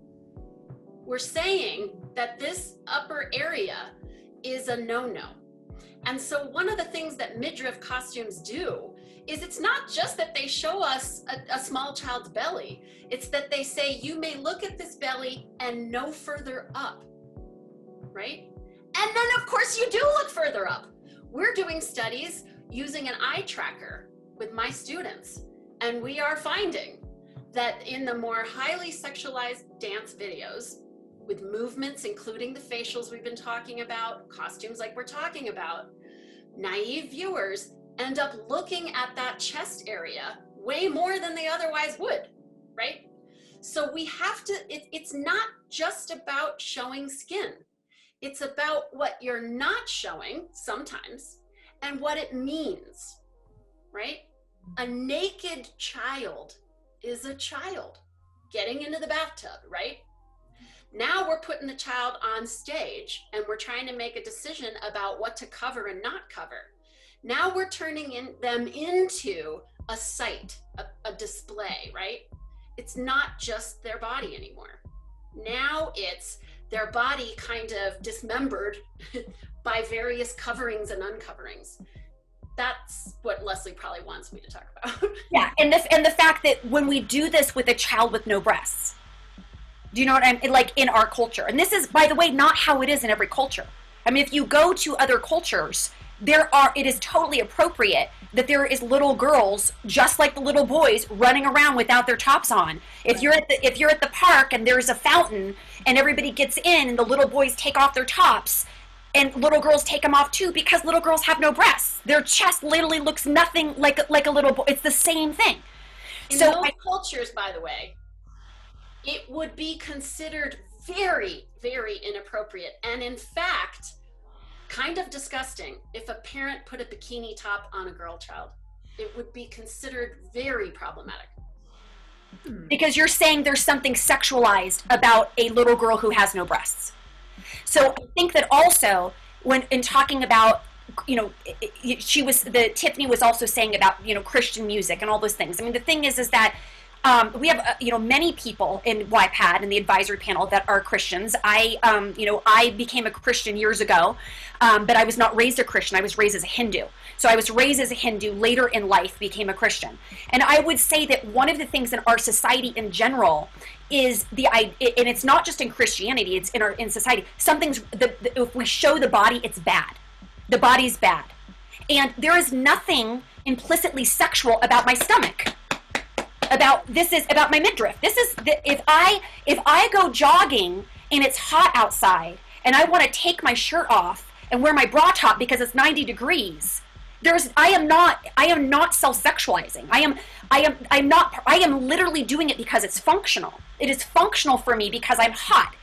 We're saying that this upper area is a no-no. And so one of the things that midriff costumes do is it's not just that they show us a small child's belly, it's that they say you may look at this belly and no further up, right? And then of course you do look further up. We're doing studies using an eye tracker with my students, and we are finding that in the more highly sexualized dance videos, with movements including the facials we've been talking about, costumes like we're talking about, naive viewers end up looking at that chest area way more than they otherwise would, right? So we have to, it's not just about showing skin. It's about what you're not showing sometimes and what it means, right? A naked child is a child getting into the bathtub, right? Now we're putting the child on stage and we're trying to make a decision about what to cover and not cover. Now we're turning them into a site, a display, right? It's not just their body anymore. Now it's their body kind of dismembered by various coverings and uncoverings. That's what Leslie probably wants me to talk about. Yeah, and the fact that when we do this with a child with no breasts, do you know what I mean? Like in our culture. And this is, by the way, not how it is in every culture. I mean, if you go to other cultures, it is totally appropriate that there is little girls, just like the little boys, running around without their tops on. If you're at the park and there's a fountain and everybody gets in and the little boys take off their tops and little girls take them off too, because little girls have no breasts. Their chest literally looks nothing like a little boy. It's the same thing. In those cultures, by the way, it would be considered very, very inappropriate. And in fact, kind of disgusting if a parent put a bikini top on a girl child. It would be considered very problematic. Because you're saying there's something sexualized about a little girl who has no breasts. So I think that also when in talking about, Tiffany was also saying about, Christian music and all those things. I mean, the thing is that we have, many people in YPAD and the advisory panel that are Christians. I became a Christian years ago, but I was not raised a Christian. I was raised as a Hindu. So I was raised as a Hindu, later in life became a Christian. And I would say that one of the things in our society in general is and it's not just in Christianity, it's in society. If we show the body, it's bad. The body's bad. And there is nothing implicitly sexual about my stomach. This is about my midriff. If I go jogging and it's hot outside and I want to take my shirt off and wear my bra top because it's 90 degrees, I am not self-sexualizing. I am literally doing it because it's functional. It is functional for me because I'm hot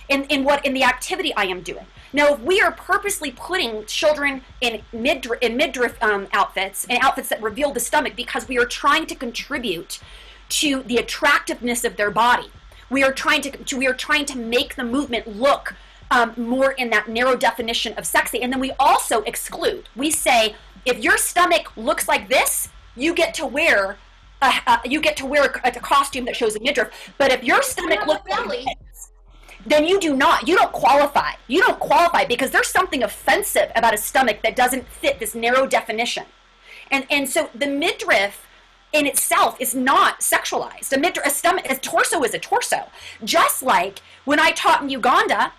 in the activity I am doing. Now, if we are purposely putting children in midriff outfits and outfits that reveal the stomach because we are trying to contribute to the attractiveness of their body, we are trying to make the movement look more in that narrow definition of sexy, and then we also exclude. We say, if your stomach looks like this, you get to wear a costume that shows a midriff. But if your stomach looks like this, then you don't qualify. You don't qualify because there's something offensive about a stomach that doesn't fit this narrow definition. And so the midriff in itself is not sexualized. A torso is a torso. Just like when I taught in Uganda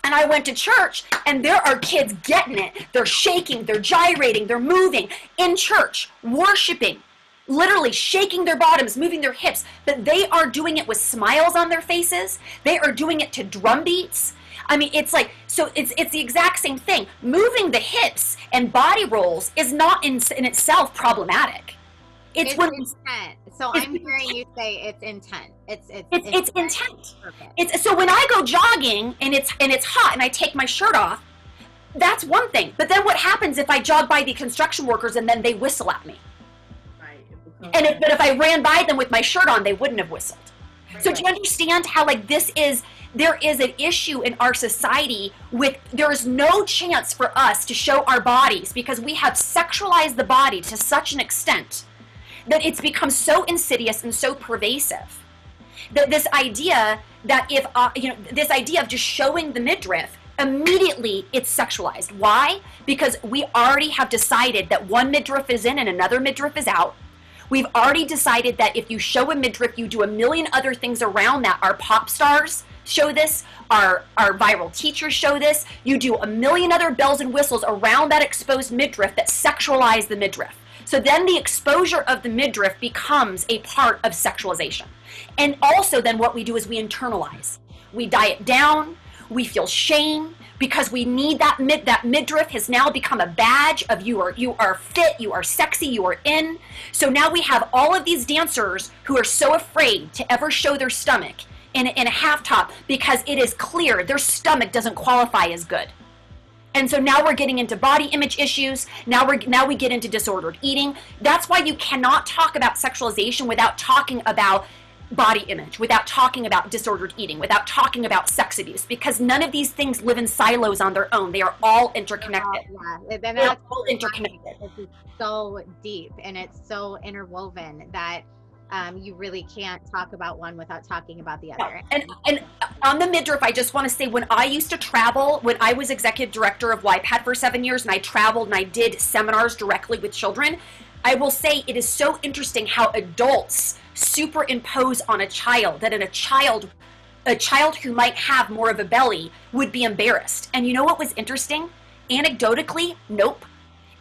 and I went to church and there are kids getting it. They're shaking, they're gyrating, they're moving in church, worshiping. literally shaking their bottoms, moving their hips, but they are doing it with smiles on their faces. They are doing it to drum beats. I mean, it's like, so it's the exact same thing. Moving the hips and body rolls is not in itself problematic. It's when intent. So I'm hearing you say it's intent. It's intent. It's so when I go jogging and it's hot and I take my shirt off, that's one thing. But then what happens if I jog by the construction workers and then they whistle at me? Right. But if I ran by them with my shirt on, they wouldn't have whistled. Right. So do you understand how like there is an issue in our society with, there is no chance for us to show our bodies because we have sexualized the body to such an extent that it's become so insidious and so pervasive that this idea that if, this idea of just showing the midriff, immediately it's sexualized. Why? Because we already have decided that one midriff is in and another midriff is out. We've already decided that if you show a midriff, you do a million other things around that. Our pop stars show this, our viral teachers show this. You do a million other bells and whistles around that exposed midriff that sexualize the midriff. So then the exposure of the midriff becomes a part of sexualization. And also then what we do is we internalize. We diet down, we feel shame because we need that midriff has now become a badge of you are fit, you are sexy, you are in. So now we have all of these dancers who are so afraid to ever show their stomach in a half top because it is clear their stomach doesn't qualify as good. And so now we're getting into body image issues. Now we get into disordered eating. That's why you cannot talk about sexualization without talking about body image, without talking about disordered eating, without talking about sex abuse, because none of these things live in silos on their own. They are all interconnected. They're all interconnected. It's so deep and it's so interwoven that you really can't talk about one without talking about the other. And on the midriff, I just want to say, when I used to travel, when I was executive director of YPAD for 7 years, and I traveled and I did seminars directly with children, I will say it is so interesting how adults superimpose on a child that a child who might have more of a belly would be embarrassed. And you know what was interesting? Anecdotally, nope.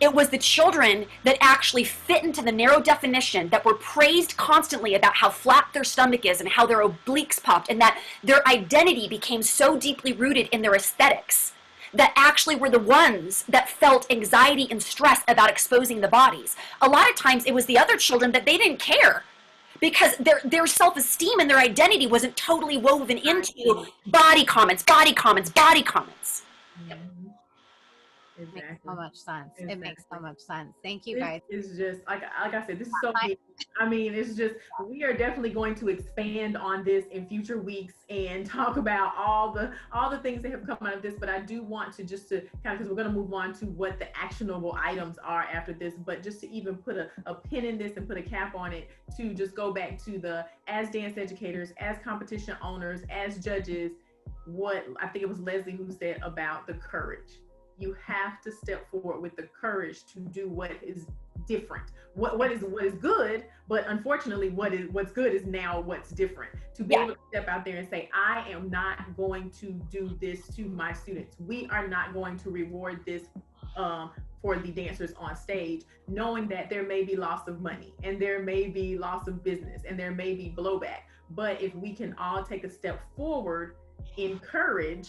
It was the children that actually fit into the narrow definition that were praised constantly about how flat their stomach is and how their obliques popped, and that their identity became so deeply rooted in their aesthetics that actually were the ones that felt anxiety and stress about exposing the bodies. A lot of times it was the other children that they didn't care because their self-esteem and their identity wasn't totally woven into body comments. Yep. Exactly. It makes so much sense. Exactly. It makes so much sense. Thank you, guys. It's just like I said, this is so big. I mean, it's just, we are definitely going to expand on this in future weeks and talk about all the things that have come out of this. But I do want to just to kind of, because we're going to move on to what the actionable items are after this, but just to even put a pin in this and put a cap on it, to just go back to the, as dance educators, as competition owners, as judges, what I think it was Leslie who said about the courage. You have to step forward with the courage to do what is different. What is good, but unfortunately what's good is now what's different. To be able to step out there and say, I am not going to do this to my students. We are not going to reward this for the dancers on stage, knowing that there may be loss of money and there may be loss of business and there may be blowback. But if we can all take a step forward in courage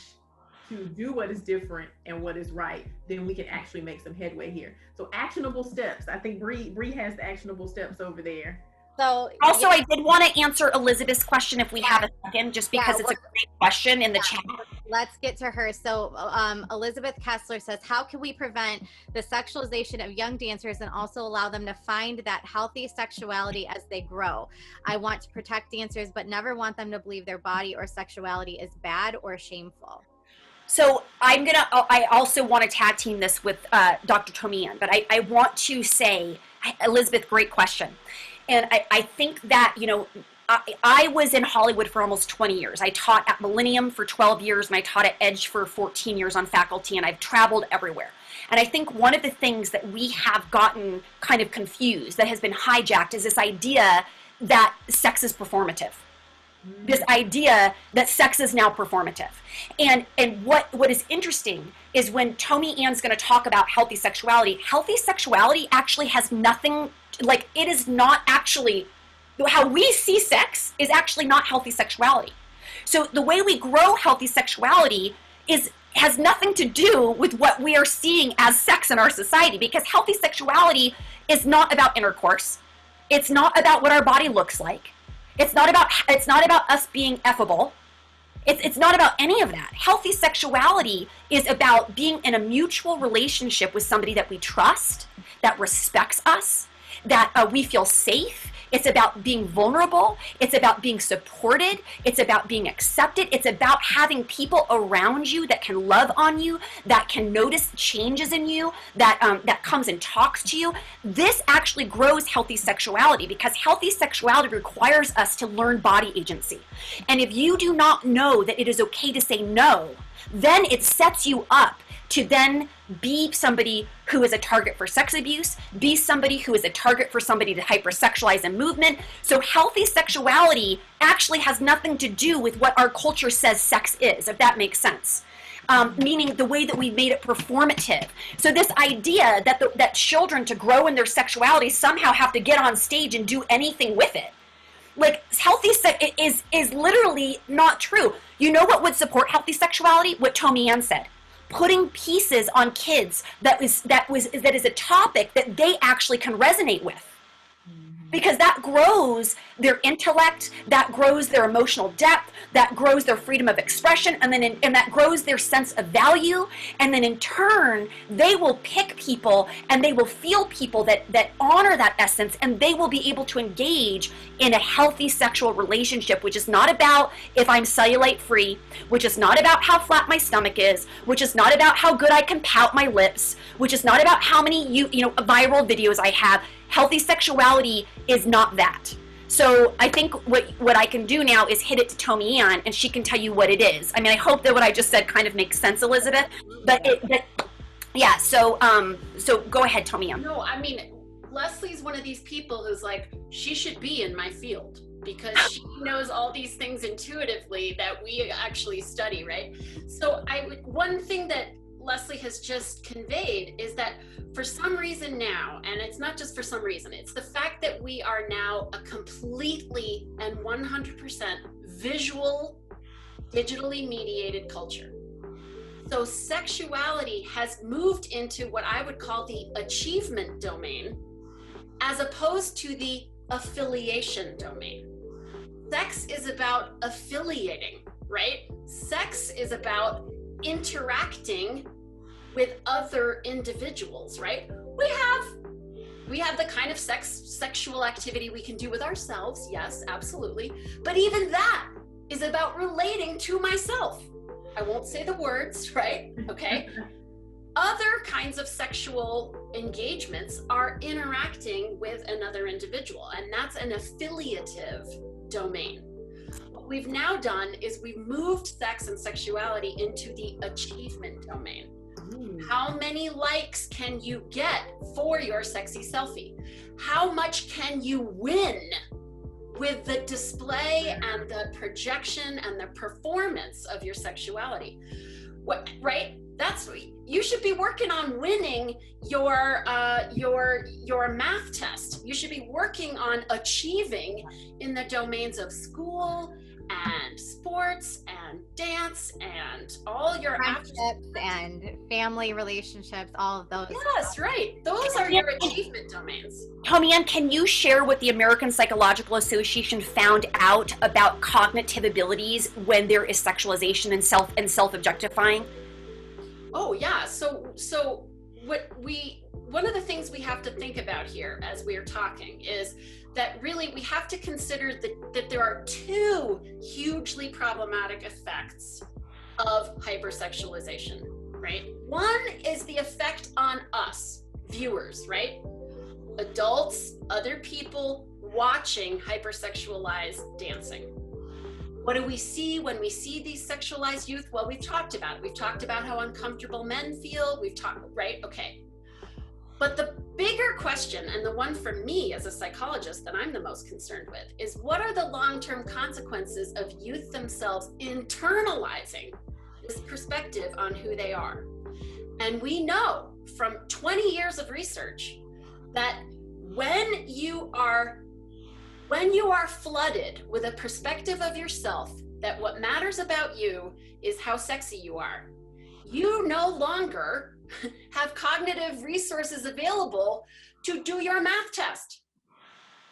to do what is different and what is right, then we can actually make some headway here. So actionable steps. I think Bree has the actionable steps over there. So also, I did want to answer Elizabeth's question if we have a second, just because it's a great question in the chat. Let's get to her. So Elizabeth Kessler says, how can we prevent the sexualization of young dancers and also allow them to find that healthy sexuality as they grow? I want to protect dancers, but never want them to believe their body or sexuality is bad or shameful. So I also want to tag team this with Dr. Tomian, but I want to say, Elizabeth, great question. And I think that, I was in Hollywood for almost 20 years. I taught at Millennium for 12 years, and I taught at Edge for 14 years on faculty, and I've traveled everywhere. And I think one of the things that we have gotten kind of confused, that has been hijacked, is this idea that sex is performative. This idea that sex is now performative. And what is interesting is when Tomi Ann's going to talk about healthy sexuality actually has nothing like, it is not actually, how we see sex is actually not healthy sexuality. So the way we grow healthy sexuality has nothing to do with what we are seeing as sex in our society, because healthy sexuality is not about intercourse. It's not about what our body looks like. It's not about us being effable. It's not about any of that. Healthy sexuality is about being in a mutual relationship with somebody that we trust, that respects us, that we feel safe. It's about being vulnerable. It's about being supported. It's about being accepted. It's about having people around you that can love on you, that can notice changes in you, that comes and talks to you. This actually grows healthy sexuality, because healthy sexuality requires us to learn body agency. And if you do not know that it is okay to say no, then it sets you up to then be somebody who is a target for sex abuse, be somebody who is a target for somebody to hypersexualize a movement. So healthy sexuality actually has nothing to do with what our culture says sex is, if that makes sense. Meaning the way that we made it performative. So this idea that children, to grow in their sexuality, somehow have to get on stage and do anything with it. Like, healthy sex is literally not true. You know what would support healthy sexuality? What Tommy Ann said. Putting pieces on kids that is a topic that they actually can resonate with. Because that grows their intellect, that grows their emotional depth, that grows their freedom of expression, and that grows their sense of value. And then in turn, they will pick people and they will feel people that honor that essence, and they will be able to engage in a healthy sexual relationship, which is not about if I'm cellulite free, which is not about how flat my stomach is, which is not about how good I can pout my lips, which is not about how many viral videos I have. Healthy sexuality is not that. So I think what I can do now is hit it to Tommy Ann, and she can tell you what it is. I mean, I hope that what I just said kind of makes sense, Elizabeth. Yeah. So go ahead, Tommy Ann. No, I mean, Leslie's one of these people who's like, she should be in my field, because she knows all these things intuitively that we actually study, right? So one thing that Leslie has just conveyed is that for some reason now, and it's not just for some reason, it's the fact that we are now a completely and 100% visual, digitally mediated culture. So sexuality has moved into what I would call the achievement domain, as opposed to the affiliation domain. Sex is about affiliating, right? Sex is about interacting with other individuals, right? We have the kind of sexual activity we can do with ourselves, yes, absolutely. But even that is about relating to myself. I won't say the words, right? Okay. Other kinds of sexual engagements are interacting with another individual, and that's an affiliative domain. What we've now done is we've moved sex and sexuality into the achievement domain. How many likes can you get for your sexy selfie? How much can you win with the display and the projection and the performance of your sexuality? What, right? That's, you should be working on winning your math test. You should be working on achieving in the domains of school and sports and dance and all your friendships and family relationships, all of those. Yes, right. Those are your achievement domains. Tommy Ann, can you share what the American Psychological Association found out about cognitive abilities when there is sexualization and self-objectifying? Oh yeah. So one of the things we have to think about here as we are talking is that really we have to consider that there are two hugely problematic effects of hypersexualization, right? One is the effect on us, viewers, right? Adults, other people watching hypersexualized dancing. What do we see when we see these sexualized youth? Well, we've talked about it. We've talked about how uncomfortable men feel. We've talked, right? Okay. But the bigger question, and the one for me as a psychologist that I'm the most concerned with, is what are the long-term consequences of youth themselves internalizing this perspective on who they are? And we know from 20 years of research that when you are flooded with a perspective of yourself that what matters about you is how sexy you are, you no longer have cognitive resources available to do your math test.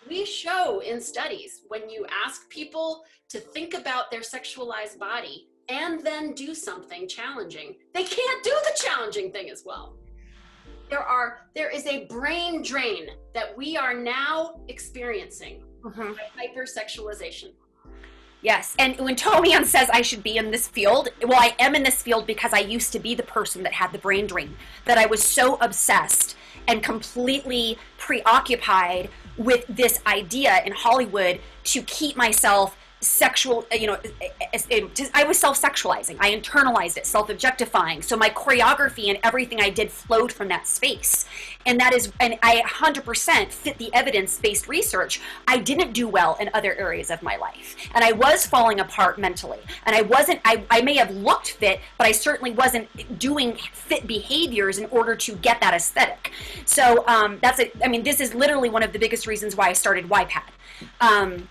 We show in studies, when you ask people to think about their sexualized body and then do something challenging, they can't do the challenging thing as well. There is a brain drain that we are now experiencing by hypersexualization. Yes, and when Tomian says I should be in this field, well, I am in this field because I used to be the person that had the brain drain, that I was so obsessed and completely preoccupied with this idea in Hollywood to keep myself sexual, I was self-sexualizing. I internalized it, self-objectifying. So my choreography and everything I did flowed from that space. And I 100% fit the evidence-based research. I didn't do well in other areas of my life. And I was falling apart mentally. And I may have looked fit, but I certainly wasn't doing fit behaviors in order to get that aesthetic. So this is literally one of the biggest reasons why I started YPAD.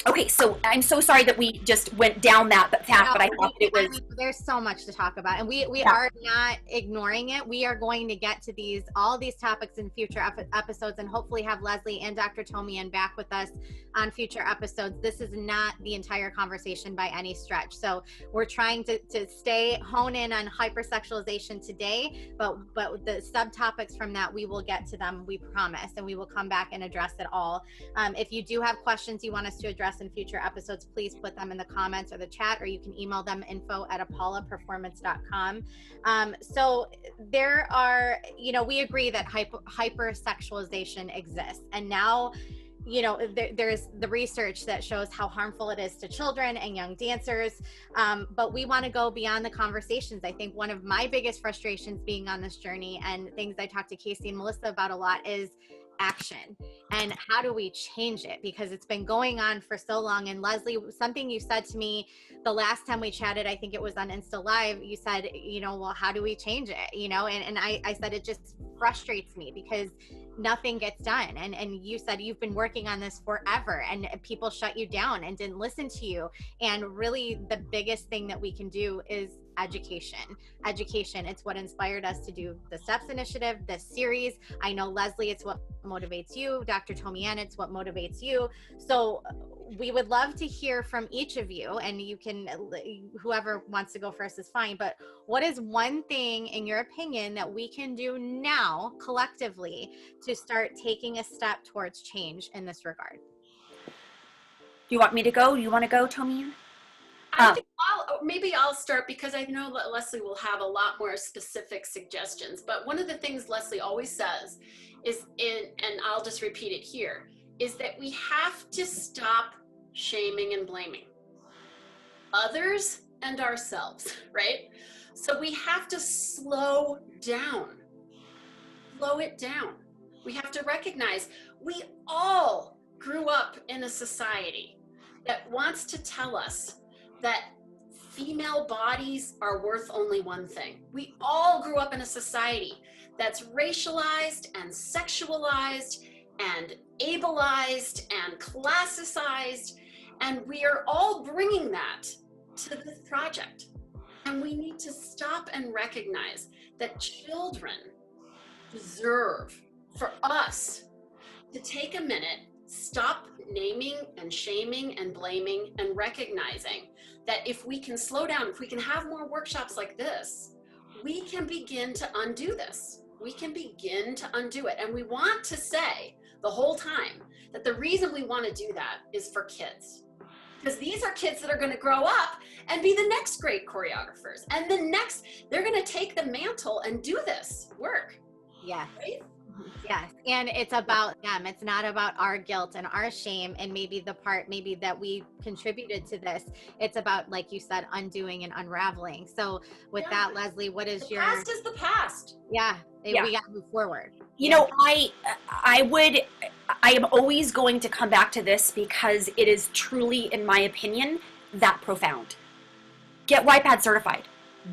Okay, so I'm so sorry that we just went down that path, but I thought it was... There's so much to talk about, and we are not ignoring it. We are going to get to all these topics in future episodes, and hopefully have Leslie and Dr. Tomian back with us on future episodes. This is not the entire conversation by any stretch. So we're trying to hone in on hypersexualization today, but the subtopics from that, we will get to them, we promise, and we will come back and address it all. If you do have questions you want us to address in future episodes, please put them in the comments or the chat, or you can email them info@apollaperformance.com. So there are, we agree that hypersexualization exists, and now there's the research that shows how harmful it is to children and young dancers, but we want to go beyond the conversations. I think one of my biggest frustrations being on this journey, and things I talk to Casey and Melissa about a lot, is action, and how do we change it, because it's been going on for so long. And Leslie, something you said to me the last time we chatted, I think it was on Insta Live, you said, well, how do we change it? And I said, it just frustrates me because nothing gets done. And you said you've been working on this forever, and people shut you down and didn't listen to you. And really the biggest thing that we can do is education. It's what inspired us to do the StEPS initiative, this series. I know, Leslie, it's what motivates you. Dr. Tomian, it's what motivates you. So we would love to hear from each of you, and you can, whoever wants to go first is fine, but what is one thing in your opinion that we can do now collectively to start taking a step towards change in this regard? Do you want me to go? Do you want to go, Tomian? I think maybe I'll start, because I know Leslie will have a lot more specific suggestions. But one of the things Leslie always says is, and I'll just repeat it here, is that we have to stop shaming and blaming others and ourselves, right? So we have to slow it down. We have to recognize we all grew up in a society that wants to tell us that female bodies are worth only one thing. We all grew up in a society that's racialized and sexualized and ableized and classicized, and we are all bringing that to this project. And we need to stop and recognize that children deserve for us to take a minute, stop naming and shaming and blaming, and recognizing that if we can slow down, if we can have more workshops like this, we can begin to undo this. We can begin to undo it. And we want to say the whole time that the reason we want to do that is for kids. Because these are kids that are going to grow up and be the next great choreographers. And they're going to take the mantle and do this work. Yeah. Right? Yes. And it's about them. It's not about our guilt and our shame and maybe the part maybe that we contributed to this. It's about, like you said, undoing and unraveling. So with that, Leslie, what is the past is the past. Yeah. We got to move forward. I am always going to come back to this because it is truly, in my opinion, that profound. Get YPAD certified.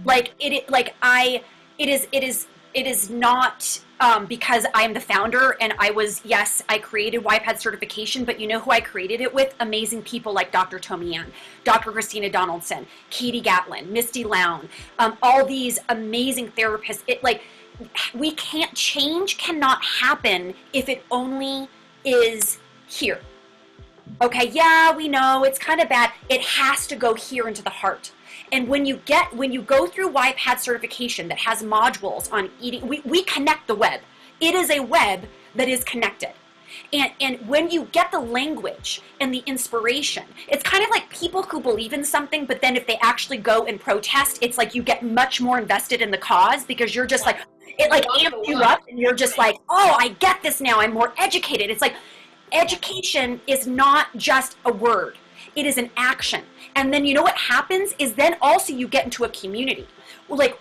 It is it is not because I am the founder and yes, I created YPAD certification, but you know who I created it with? Amazing people like Dr. Tommy Ann, Dr. Christina Donaldson, Katie Gatlin, Misty Lown, all these amazing therapists. Change cannot happen if it only is here. Okay, yeah, we know it's kind of bad. It has to go here into the heart. And when you go through YPAD certification that has modules on eating, we connect the web. It is a web that is connected. And when you get the language and the inspiration, it's kind of like people who believe in something, but then if they actually go and protest, it's like you get much more invested in the cause because you're just like, it like amps you up and you're just like, oh, I get this now. I'm more educated. It's like education is not just a word. It is an action. And then you know what happens is then also you get into a community. Like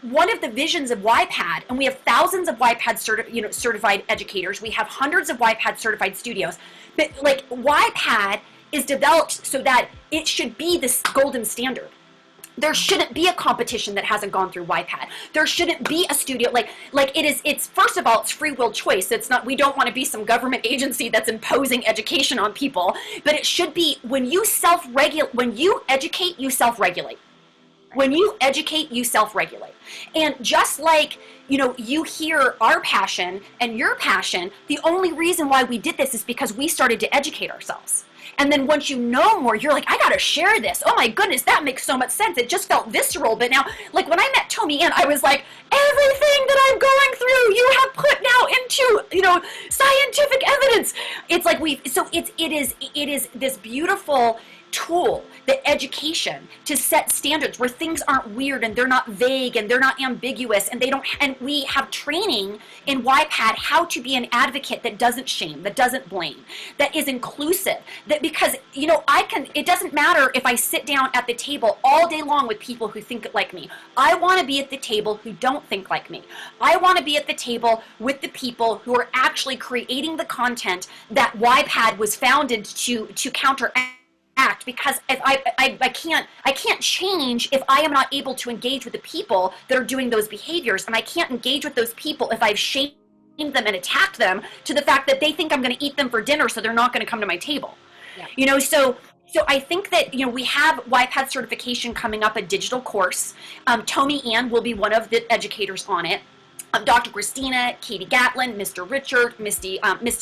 one of the visions of YPAD, and we have thousands of YPAD certified educators. We have hundreds of YPAD certified studios. But like YPAD is developed so that it should be this golden standard. There shouldn't be a competition that hasn't gone through YPAD. There shouldn't be a studio it's first of all, it's free will choice. It's not, we don't want to be some government agency that's imposing education on people, but it should be when you educate, you self-regulate. When you educate, you self-regulate. And just like, you hear our passion and your passion, the only reason why we did this is because we started to educate ourselves. And then once you know more, you're like, I gotta share this. Oh my goodness, that makes so much sense. It just felt visceral. But now, like when I met Tommy Ann, I was like, everything that I'm going through, you have put now into, scientific evidence. It's like it is this beautiful tool, the education to set standards where things aren't weird and they're not vague and they're not ambiguous and we have training in YPAD how to be an advocate that doesn't shame, that doesn't blame, that is inclusive, that because it doesn't matter if I sit down at the table all day long with people who think like me. I want to be at the table who don't think like me. I want to be at the table with the people who are actually creating the content that YPAD was founded to counteract. Because if I can't change if I am not able to engage with the people that are doing those behaviors, and I can't engage with those people if I've shamed them and attacked them to the fact that they think I'm going to eat them for dinner, so they're not going to come to my table. Yeah. So I think that we have YPAD certification coming up, a digital course. Tommy Ann will be one of the educators on it. Dr. Christina, Katie Gatlin, Mr. Richard, Misty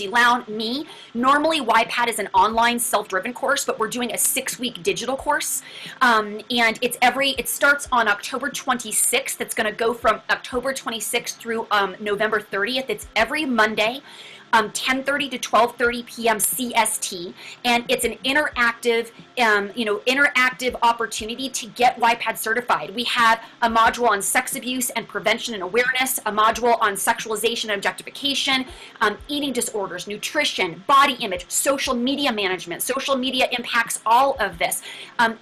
Lown, me. Normally, YPAD is an online self-driven course, but we're doing a 6-week digital course. And it starts on October 26th. It's going to go from October 26th through November 30th. It's every Monday. 10:30 to 12:30 p.m. CST, and it's an interactive opportunity to get YPAD certified. We have a module on sex abuse and prevention and awareness, a module on sexualization and objectification, eating disorders, nutrition, body image, social media management. Social media impacts all of this,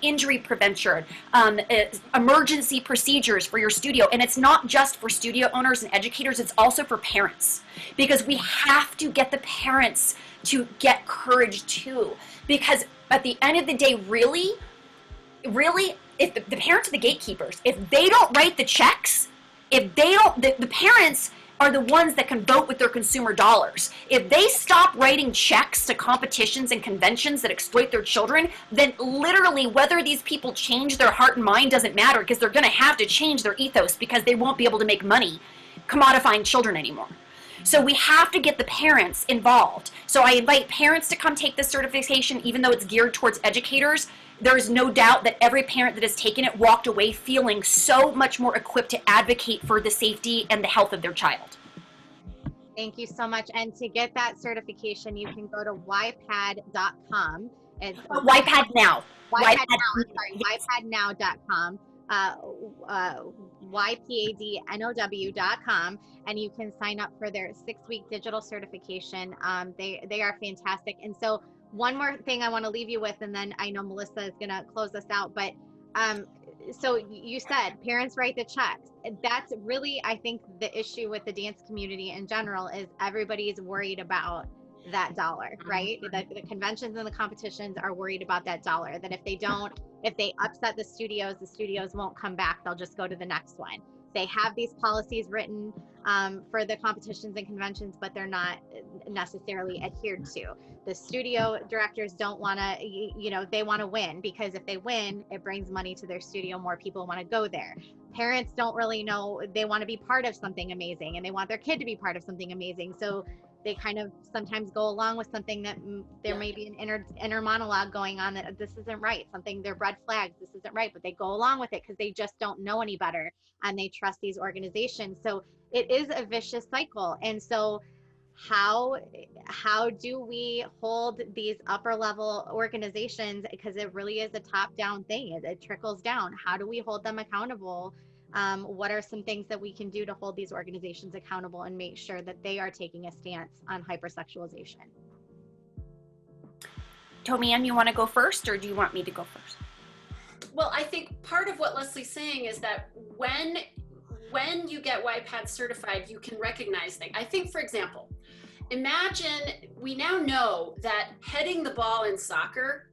injury prevention, emergency procedures for your studio, and it's not just for studio owners and educators, it's also for parents, because we have to get the parents to get courage too, because at the end of the day, really, if the parents are the gatekeepers, if they don't write the checks, if they don't, the parents are the ones that can vote with their consumer dollars. If they stop writing checks to competitions and conventions that exploit their children, then literally whether these people change their heart and mind doesn't matter, because they're going to have to change their ethos because they won't be able to make money commodifying children anymore. So we have to get the parents involved. So I invite parents to come take this certification, even though it's geared towards educators. There is no doubt that every parent that has taken it walked away feeling so much more equipped to advocate for the safety and the health of their child. Thank you so much. And to get that certification, you can go to ypad.com. It's YPAD Now. YPADnow.com. YPADNOW.com, and you can sign up for their 6-week digital certification. They are fantastic. And so one more thing I want to leave you with, and then I know Melissa is going to close us out, but so you said parents write the checks. That's really, I think, the issue with the dance community in general is everybody's worried about that dollar, right? The conventions and the competitions are worried about that dollar, that if they upset the studios won't come back, they'll just go to the next one. they have these policies written for the competitions and conventions, but they're not necessarily adhered to. The studio directors don't want to, they want to win, because if they win, it brings money to their studio. More people want to go there. Parents don't really know, they want to be part of something amazing, and they want their kid to be part of something amazing. So they kind of sometimes go along with something that there may be an inner monologue going on that this isn't right, something, they're red flags, this isn't right, but they go along with it because they just don't know any better, and they trust these organizations. So it is a vicious cycle. And so how do we hold these upper level organizations, because it really is a top down thing, it trickles down, how do we hold them accountable? What are some things that we can do to hold these organizations accountable and make sure that they are taking a stance on hypersexualization? Tomi-Ann, you want to go first, or do you want me to go first? Well, I think part of what Leslie's saying is that when you get YPAD certified, you can recognize things. I think, for example, imagine we now know that heading the ball in soccer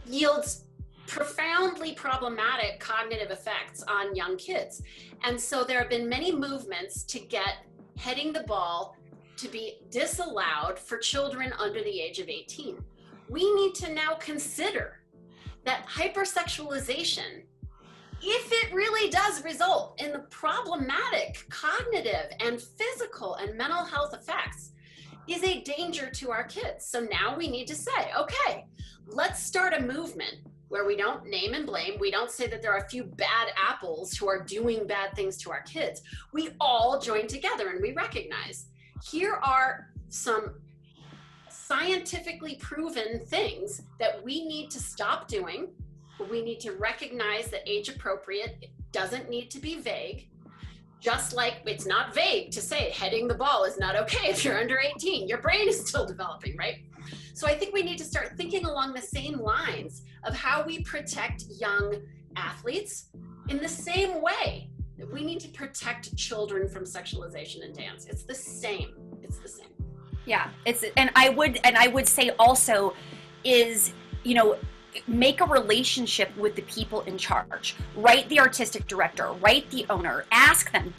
yields profoundly problematic cognitive effects on young kids. And so there have been many movements to get heading the ball to be disallowed for children under the age of 18. We need to now consider that hypersexualization, if it really does result in the problematic cognitive and physical and mental health effects, is a danger to our kids. So now we need to say, okay, let's start a movement where we don't name and blame. We don't say that there are a few bad apples who are doing bad things to our kids. We all join together and we recognize here are some scientifically proven things that we need to stop doing. We need to recognize that age appropriate doesn't need to be vague. Just like it's not vague to say heading the ball is not okay if you're under 18. Your brain is still developing, right? So I think we need to start thinking along the same lines of how we protect young athletes in the same way that we need to protect children from sexualization in dance. It's the same. It's the same. Yeah, and I would say also is, make a relationship with the people in charge. Write the artistic director, write the owner, ask them,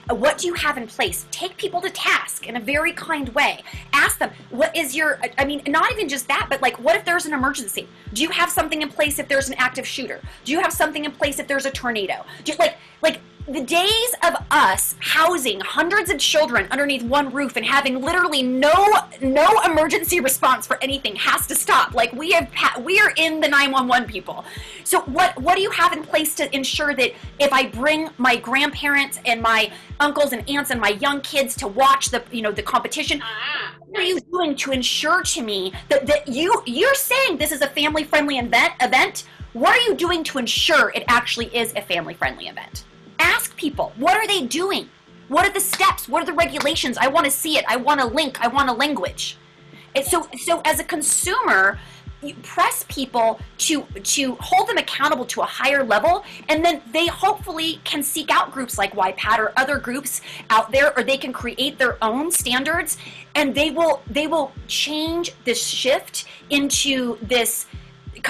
what do you have in place? Take people to task in a very kind way. Ask them, what is not even just that, but like, what if there's an emergency? Do you have something in place if there's an active shooter? Do you have something in place if there's a tornado? The days of us housing hundreds of children underneath one roof and having literally no emergency response for anything has to stop. Like we are in the 911 people. So what do you have in place to ensure that if I bring my grandparents and my uncles and aunts and my young kids to watch the competition, what are you doing to ensure to me that you're saying this is a family friendly event? What are you doing to ensure it actually is a family friendly event? Ask people, what are they doing? What are the steps? What are the regulations? I want to see it. I want a link. I want a language. And so as a consumer, you press people to hold them accountable to a higher level, and then they hopefully can seek out groups like YPAD or other groups out there, or they can create their own standards, and they will change this shift into this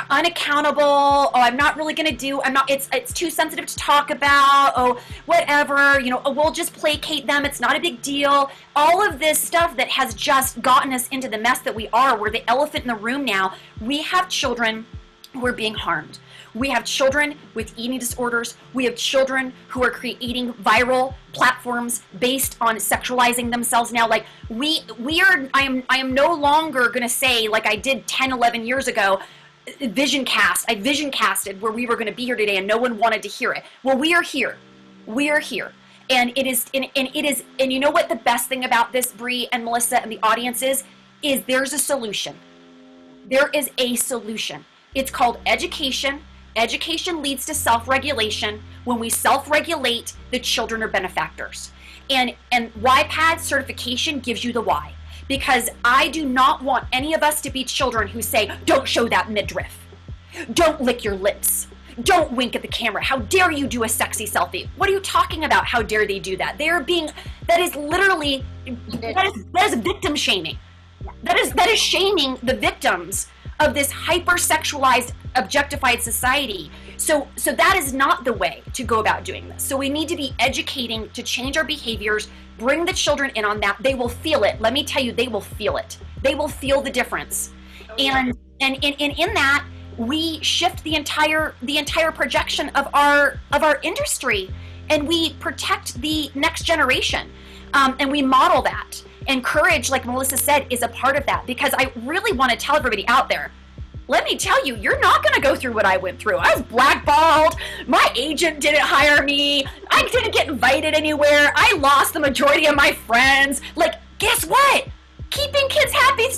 unaccountable, I'm not really going to do, it's too sensitive to talk about, whatever, we'll just placate them, it's not a big deal. All of this stuff that has just gotten us into the mess that we are, we're the elephant in the room now. We have children who are being harmed. We have children with eating disorders. We have children who are creating viral platforms based on sexualizing themselves now. Like I am no longer going to say, like I did 10, 11 years ago, I vision casted where we were going to be here today and no one wanted to hear it. Well, we are here. And it is, and you know what the best thing about this, Bree and Melissa and the audience is there's a solution. There is a solution. It's called education. Education leads to self-regulation. When we self-regulate, the children are benefactors. And YPAD certification gives you the why. Because I do not want any of us to be children who say, don't show that midriff. Don't lick your lips. Don't wink at the camera. How dare you do a sexy selfie? What are you talking about? How dare they do that? That is victim shaming. That is shaming the victims of this hypersexualized, objectified society. So that is not the way to go about doing this. So we need to be educating to change our behaviors, bring the children in on that. They will feel it. Let me tell you, they will feel it. They will feel the difference. And in that, we shift the entire projection of our industry, and we protect the next generation, and we model that. And courage, like Melissa said, is a part of that, because I really want to tell everybody out there, let me tell you, you're not going to go through what I went through. I was blackballed. My agent didn't hire me. I didn't get invited anywhere. I lost the majority of my friends. Like, guess what? Keeping kids happy,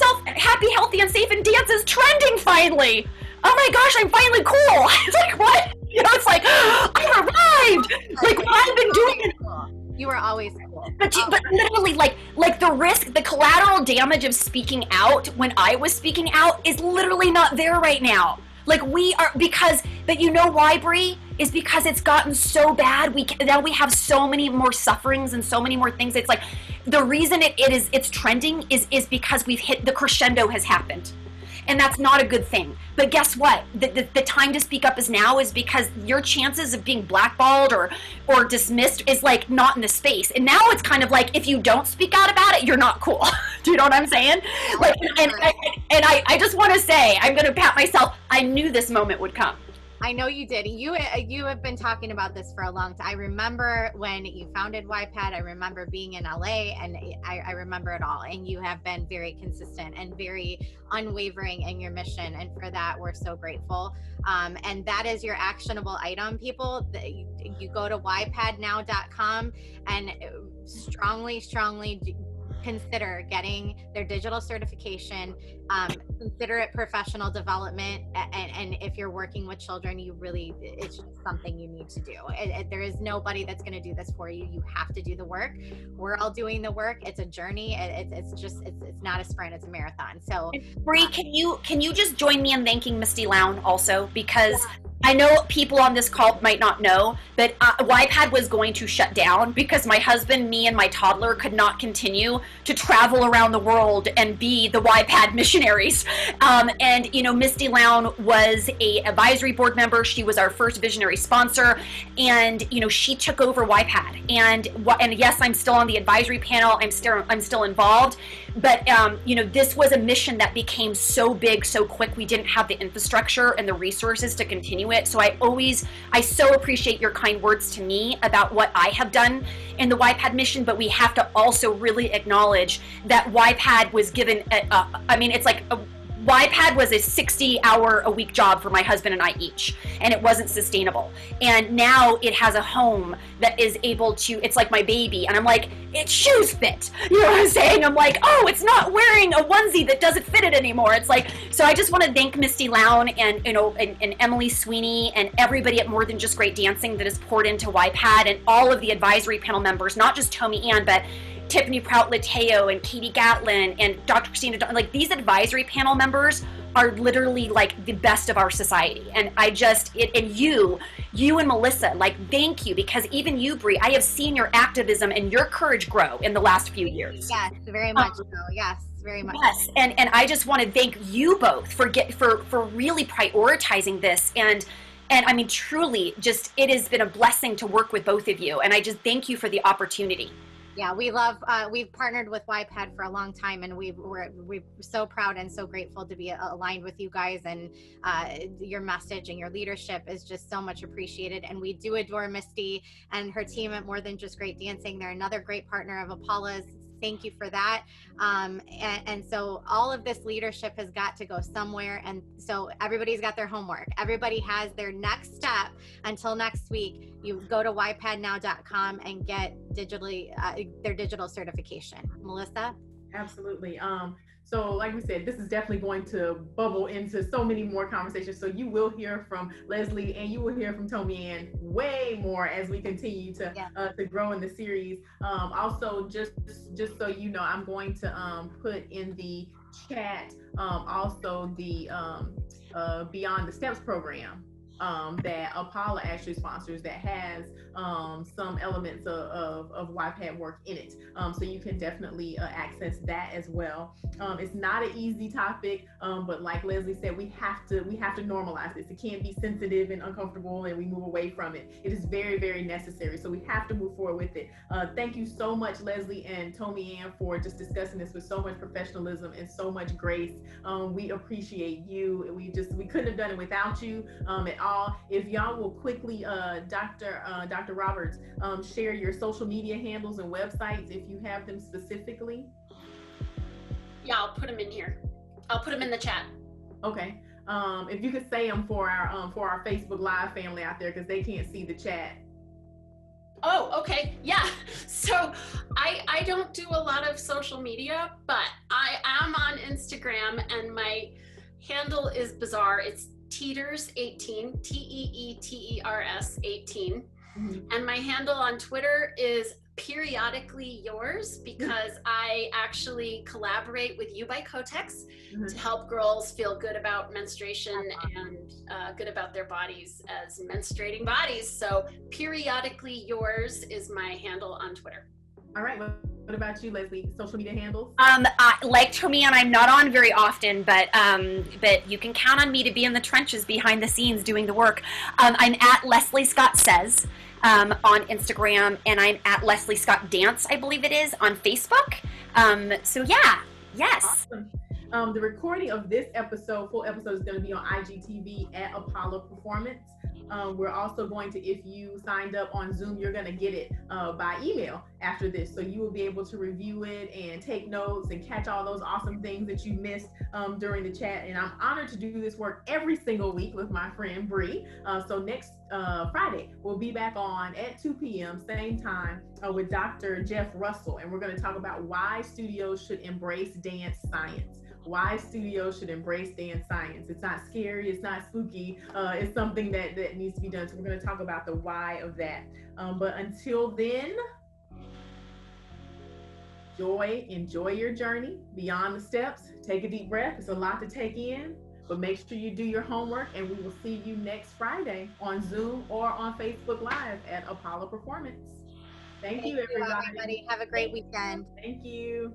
healthy, and safe in dance is trending finally. Oh my gosh, I'm finally cool. It's like, what? You know, it's like, I arrived. Like, I've been doing it. You were always cool. But literally, like the risk, the collateral damage of speaking out when I was speaking out is literally not there right now. Like, we are, but you know why, Bree? Is because it's gotten so bad. Now we have so many more sufferings and so many more things. It's like, the reason it's trending is because we've hit, the crescendo has happened. And that's not a good thing. But guess what? The time to speak up is now, is because your chances of being blackballed or dismissed is like not in the space. And now it's kind of like, if you don't speak out about it, you're not cool. Do you know what I'm saying? Like, and I just want to say, I'm going to pat myself. I knew this moment would come. I know you did. You have been talking about this for a long time. I remember when you founded YPAD. I remember being in LA, and I remember it all. And you have been very consistent and very unwavering in your mission. And for that, we're so grateful. And that is your actionable item, people. You go to ypadnow.com and strongly consider getting their digital certification, consider it professional development, and if you're working with children, it's just something you need to do. There is nobody that's going to do this for you. You have to do the work. We're all doing the work. It's a journey. It's not a sprint, it's a marathon. So Bree, can you just join me in thanking Misty Lown also, because I know people on this call might not know, but YPAD was going to shut down because my husband, me, and my toddler could not continue to travel around the world and be the YPAD missionaries. And, you know, Misty Lown was a advisory board member. She was our first visionary sponsor. And, you know, she took over YPAD. And yes, I'm still on the advisory panel. I'm still involved. But, you know, this was a mission that became so big so quick. We didn't have the infrastructure and the resources to continue it. So I so appreciate your kind words to me about what I have done in the YPAD mission, but we have to also really acknowledge that YPAD was given, YPAD was a 60-hour-a-week job for my husband and I each, and it wasn't sustainable. And now it has a home that is able to, it's like my baby, and I'm like, its shoes fit. You know what I'm saying? I'm like, oh, it's not wearing a onesie that doesn't fit it anymore. It's like, so I just want to thank Misty Lown and, you know, and Emily Sweeney and everybody at More Than Just Great Dancing that has poured into YPAD, and all of the advisory panel members, not just Tommy Ann, but Tiffany Prout-Lateo and Katie Gatlin and Dr. Christina, like, these advisory panel members are literally like the best of our society. And and you and Melissa, like, thank you, because even you, Bree, I have seen your activism and your courage grow in the last few years. Yes, very much so. Yes, very much. Yes, and I just want to thank you both for really prioritizing this. And I mean, truly, just, it has been a blessing to work with both of you. And I just thank you for the opportunity. Yeah, we've partnered with YPAD for a long time, and we're so proud and so grateful to be aligned with you guys, and your message and your leadership is just so much appreciated. And we do adore Misty and her team at More Than Just Great Dancing. They're another great partner of Apolla's. Thank you for that. And so all of this leadership has got to go somewhere. And so everybody's got their homework. Everybody has their next step. Until next week, you go to ypadnow.com and get their digital certification. Melissa? Absolutely. So like we said, this is definitely going to bubble into so many more conversations. So you will hear from Leslie and you will hear from Tommy Ann way more as we continue to grow in the series. Also, just so you know, I'm going to put in the chat also the Beyond the StEPS program. that Apolla actually sponsors that has some elements of YPAD work in it. So you can definitely access that as well. It's not an easy topic, but like Leslie said, we have to normalize this. It can't be sensitive and uncomfortable and we move away from it. It is very, very necessary. So we have to move forward with it. Thank you so much, Leslie and Tommy Ann, for just discussing this with so much professionalism and so much grace. We appreciate you. We couldn't have done it without you at all. If y'all will quickly, Dr. Roberts, share your social media handles and websites if you have them specifically. Yeah, I'll put them in here. I'll put them in the chat. Okay. If you could say them for our Facebook Live family out there, because they can't see the chat. Oh, okay. Yeah. So I don't do a lot of social media, but I am on Instagram and my handle is bizarre. It's Teeters18, Teeters 18. Mm-hmm. And my handle on Twitter is periodically yours, because I actually collaborate with You by Kotex to help girls feel good about menstruation and good about their bodies as menstruating bodies. So periodically yours is my handle on Twitter. All right. What about you, Leslie? Social media handles? Like Tommy, and I'm not on very often, but you can count on me to be in the trenches behind the scenes doing the work. I'm at Leslie Scott Says on Instagram, and I'm at Leslie Scott Dance, I believe it is, on Facebook. So yeah, yes. Awesome. The recording of this full episode, is going to be on IGTV at Apolla Performance. We're also going to, if you signed up on Zoom, you're going to get it by email after this. So you will be able to review it and take notes and catch all those awesome things that you missed during the chat. And I'm honored to do this work every single week with my friend Bree. So next Friday, we'll be back on at 2 p.m., same time, with Dr. Jeff Russell. And we're going to talk about why studios should embrace dance science. Why studios should embrace dance science. It's not scary, it's not spooky, it's something that needs to be done. So we're going to talk about the why of that. But until then, enjoy your journey beyond the steps. Take a deep breath. It's a lot to take in, but make sure you do your homework, and we will see you next Friday on Zoom or on Facebook Live at Apolla Performance. Thank you, everybody. Have a great weekend. Thank you.